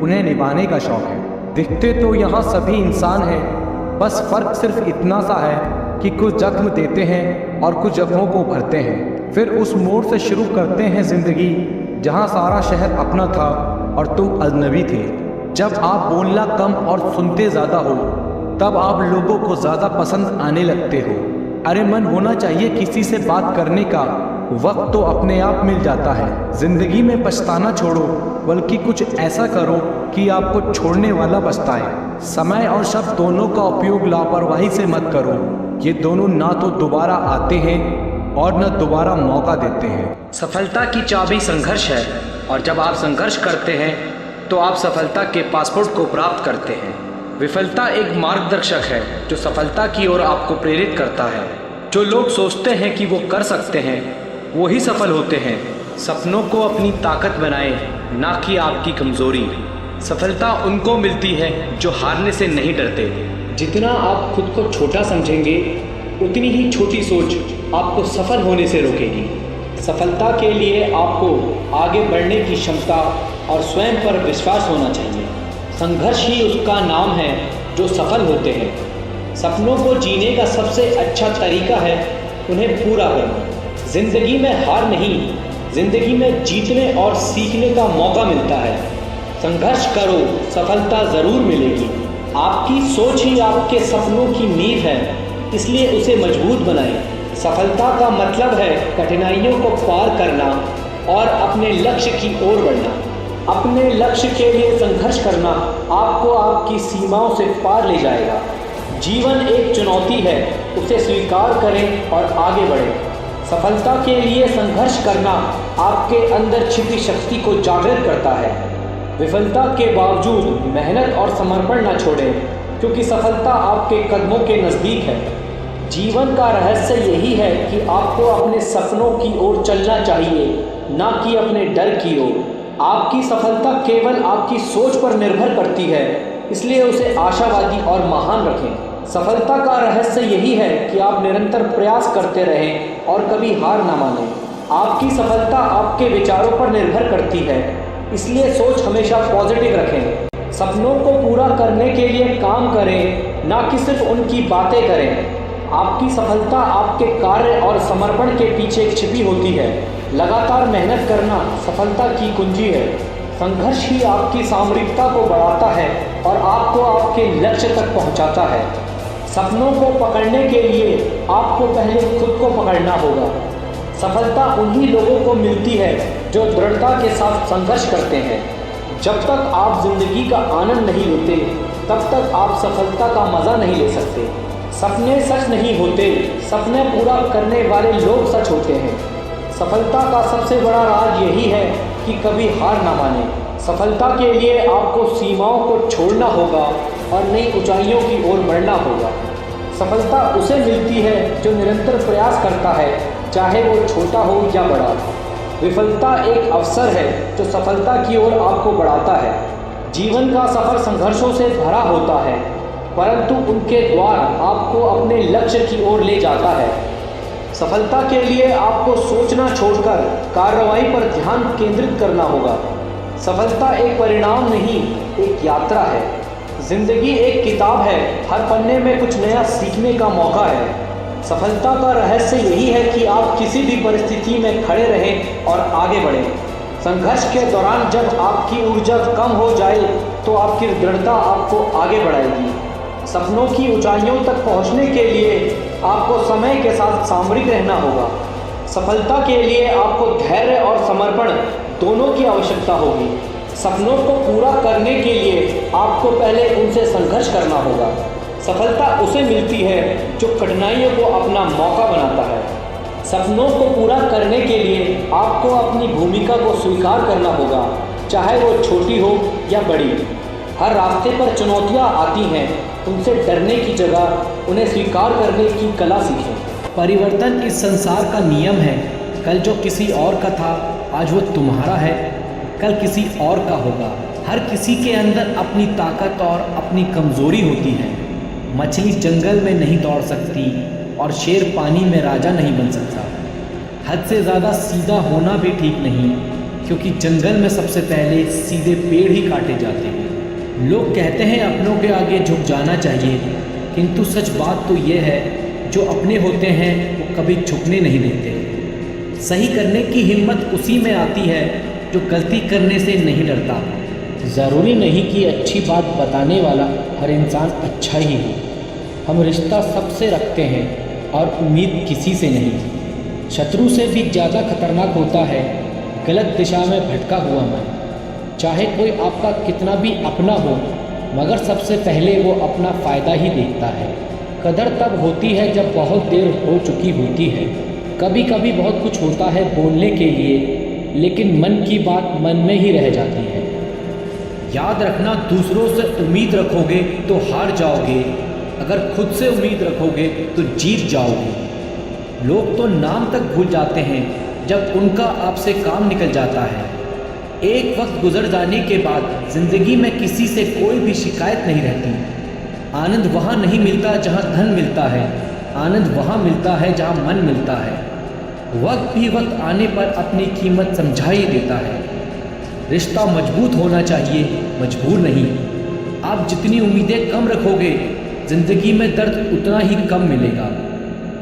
उन्हें निभाने का शौक़ है। दिखते तो यहाँ सभी इंसान हैं, बस फ़र्क सिर्फ इतना सा है कि कुछ जख्म देते हैं और कुछ जख्मों को भरते हैं। फिर उस मोड़ से शुरू करते हैं ज़िंदगी जहाँ सारा शहर अपना था और तुम अजनबी थे। जब आप बोलना कम और सुनते ज़्यादा हो तब आप लोगों को ज़्यादा पसंद आने लगते हो। अरे मन होना चाहिए किसी से बात करने का, वक्त तो अपने आप मिल जाता है। ज़िंदगी में पछताना छोड़ो, बल्कि कुछ ऐसा करो कि आपको छोड़ने वाला पछताए। समय और शब्द दोनों का उपयोग लापरवाही से मत करो। ये दोनों ना तो दोबारा आते हैं और न दोबारा मौका देते हैं। सफलता की चाबी संघर्ष है, और जब आप संघर्ष करते हैं तो आप सफलता के पासपोर्ट को प्राप्त करते हैं। विफलता एक मार्गदर्शक है जो सफलता की ओर आपको प्रेरित करता है। जो लोग सोचते हैं कि वो कर सकते हैं वो ही सफल होते हैं, सपनों को अपनी ताकत बनाएं, ना कि आपकी कमज़ोरी। सफलता उनको मिलती है जो हारने से नहीं डरते। जितना आप खुद को छोटा समझेंगे, उतनी ही छोटी सोच आपको सफल होने से रोकेगी। सफलता के लिए आपको आगे बढ़ने की क्षमता और स्वयं पर विश्वास होना चाहिए। संघर्ष ही उसका नाम है जो सफल होते हैं। सपनों को जीने का सबसे अच्छा तरीका है उन्हें पूरा करना। जिंदगी में हार नहीं, जिंदगी में जीतने और सीखने का मौका मिलता है। संघर्ष करो, सफलता ज़रूर मिलेगी। आपकी सोच ही आपके सपनों की नींव है, इसलिए उसे मजबूत बनाएं। सफलता का मतलब है कठिनाइयों को पार करना और अपने लक्ष्य की ओर बढ़ना। अपने लक्ष्य के लिए संघर्ष करना आपको आपकी सीमाओं से पार ले जाएगा। जीवन एक चुनौती है, उसे स्वीकार करें और आगे बढ़ें। सफलता के लिए संघर्ष करना आपके अंदर छिपी शक्ति को जागृत करता है। विफलता के बावजूद मेहनत और समर्पण न छोड़ें, क्योंकि सफलता आपके कदमों के नज़दीक है। जीवन का रहस्य यही है कि आपको अपने सपनों की ओर चलना चाहिए, ना कि अपने डर की ओर। आपकी सफलता केवल आपकी सोच पर निर्भर करती है, इसलिए उसे आशावादी और महान रखें। सफलता का रहस्य यही है कि आप निरंतर प्रयास करते रहें और कभी हार ना मानें। आपकी सफलता आपके विचारों पर निर्भर करती है, इसलिए सोच हमेशा पॉजिटिव रखें। सपनों को पूरा करने के लिए काम करें, ना कि सिर्फ उनकी बातें करें। आपकी सफलता आपके कार्य और समर्पण के पीछे छिपी होती है। लगातार मेहनत करना सफलता की कुंजी है। संघर्ष ही आपकी सामरिकता को बढ़ाता है और आपको आपके लक्ष्य तक पहुंचाता है। सपनों को पकड़ने के लिए आपको पहले खुद को पकड़ना होगा। सफलता उन्हीं लोगों को मिलती है जो दृढ़ता के साथ संघर्ष करते हैं। जब तक आप जिंदगी का आनंद नहीं लेते, तब तक आप सफलता का मज़ा नहीं ले सकते। सपने सच नहीं होते, सपने पूरा करने वाले लोग सच होते हैं। सफलता का सबसे बड़ा राज यही है कि कभी हार ना माने। सफलता के लिए आपको सीमाओं को छोड़ना होगा और नई ऊंचाइयों की ओर बढ़ना होगा। सफलता उसे मिलती है जो निरंतर प्रयास करता है, चाहे वो छोटा हो या बड़ा। विफलता एक अवसर है जो सफलता की ओर आपको बढ़ाता है। जीवन का सफ़र संघर्षों से भरा होता है, परंतु उनके द्वार आपको अपने लक्ष्य की ओर ले जाता है। सफलता के लिए आपको सोचना छोड़कर कार्रवाई पर ध्यान केंद्रित करना होगा। सफलता एक परिणाम नहीं, एक यात्रा है। जिंदगी एक किताब है, हर पन्ने में कुछ नया सीखने का मौका है। सफलता का रहस्य यही है कि आप किसी भी परिस्थिति में खड़े रहें और आगे बढ़ें। संघर्ष के दौरान जब आपकी ऊर्जा कम हो जाए तो आपकी दृढ़ता आपको आगे बढ़ाएगी। सपनों की ऊंचाइयों तक पहुंचने के लिए आपको समय के साथ सामरिक रहना होगा। सफलता के लिए आपको धैर्य और समर्पण दोनों की आवश्यकता होगी। सपनों को पूरा करने के लिए आपको पहले उनसे संघर्ष करना होगा। सफलता उसे मिलती है जो कठिनाइयों को अपना मौका बनाता है। सपनों को पूरा करने के लिए आपको अपनी भूमिका को स्वीकार करना होगा, चाहे वो छोटी हो या बड़ी। हर रास्ते पर चुनौतियाँ आती हैं, उनसे डरने की जगह उन्हें स्वीकार करने की कला सीखें। परिवर्तन इस संसार का नियम है। कल जो किसी और का था, आज वो तुम्हारा है, कल किसी और का होगा। हर किसी के अंदर अपनी ताकत और अपनी कमज़ोरी होती है। मछली जंगल में नहीं दौड़ सकती और शेर पानी में राजा नहीं बन सकता। हद से ज़्यादा सीधा होना भी ठीक नहीं, क्योंकि जंगल में सबसे पहले सीधे पेड़ ही काटे जाते हैं। लोग कहते हैं अपनों के आगे झुक जाना चाहिए, किंतु सच बात तो ये है, जो अपने होते हैं वो कभी झुकने नहीं देते। सही करने की हिम्मत उसी में आती है जो गलती करने से नहीं डरता। ज़रूरी नहीं कि अच्छी बात बताने वाला हर इंसान अच्छा ही हो। हम रिश्ता सबसे रखते हैं और उम्मीद किसी से नहीं। शत्रु से भी ज़्यादा खतरनाक होता है गलत दिशा में भटका हुआ मन। चाहे कोई आपका कितना भी अपना हो, मगर सबसे पहले वो अपना फ़ायदा ही देखता है। कदर तब होती है जब बहुत देर हो चुकी होती है। कभी कभी बहुत कुछ होता है बोलने के लिए, लेकिन मन की बात मन में ही रह जाती है। याद रखना, दूसरों से उम्मीद रखोगे तो हार जाओगे, अगर खुद से उम्मीद रखोगे तो जीत जाओगे। लोग तो नाम तक भूल जाते हैं, जब उनका आपसे काम निकल जाता है। एक वक्त गुजर जाने के बाद ज़िंदगी में किसी से कोई भी शिकायत नहीं रहती। आनंद वहाँ नहीं मिलता जहाँ धन मिलता है, आनंद वहाँ मिलता है जहाँ मन मिलता है। वक्त भी वक्त आने पर अपनी कीमत समझा ही देता है। रिश्ता मजबूत होना चाहिए, मजबूर नहीं। आप जितनी उम्मीदें कम रखोगे, ज़िंदगी में दर्द उतना ही कम मिलेगा।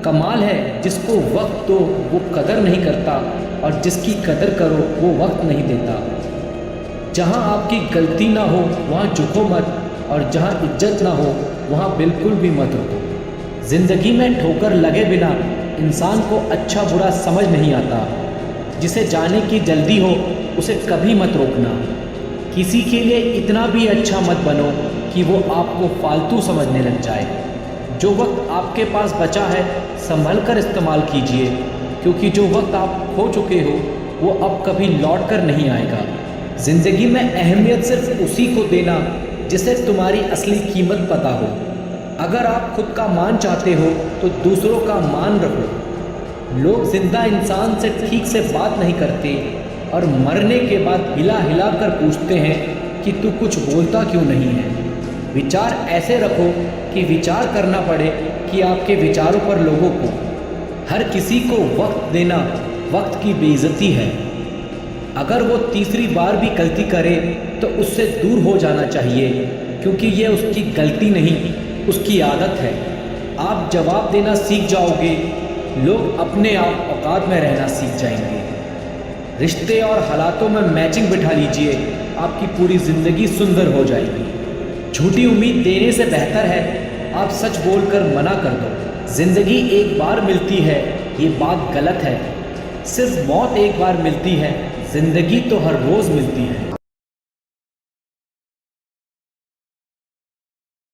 कमाल है जिसको वक्त दो वो कदर नहीं करता, और जिसकी कदर करो वो वक्त नहीं देता। जहाँ आपकी गलती ना हो वहाँ झुको मत, और जहाँ इज्जत ना हो वहाँ बिल्कुल भी मत रुको। ज़िंदगी में ठोकर लगे बिना इंसान को अच्छा बुरा समझ नहीं आता। जिसे जाने की जल्दी हो उसे कभी मत रोकना। किसी के लिए इतना भी अच्छा मत बनो कि वो आपको फालतू समझने लग जाए। जो वक्त आपके पास बचा है संभल कर इस्तेमाल कीजिए, क्योंकि जो वक्त आप खो चुके हो वो अब कभी लौट कर नहीं आएगा। ज़िंदगी में अहमियत सिर्फ उसी को देना जिसे तुम्हारी असली कीमत पता हो। अगर आप खुद का मान चाहते हो तो दूसरों का मान रखो। लोग जिंदा इंसान से ठीक से बात नहीं करते, और मरने के बाद हिला हिला कर पूछते हैं कि तू कुछ बोलता क्यों नहीं है। विचार ऐसे रखो कि विचार करना पड़े कि आपके विचारों पर लोगों को। हर किसी को वक्त देना वक्त की बेइज्जती है। अगर वो तीसरी बार भी गलती करे तो उससे दूर हो जाना चाहिए, क्योंकि ये उसकी गलती नहीं, उसकी आदत है। आप जवाब देना सीख जाओगे, लोग अपने आप औकात में रहना सीख जाएंगे। रिश्ते और हालातों में मैचिंग बिठा लीजिए, आपकी पूरी ज़िंदगी सुंदर हो जाएगी। झूठी उम्मीद देने से बेहतर है आप सच बोलकर मना कर दो। ज़िंदगी एक बार मिलती है ये बात गलत है। सिर्फ मौत एक बार मिलती है, ज़िंदगी तो हर रोज़ मिलती है।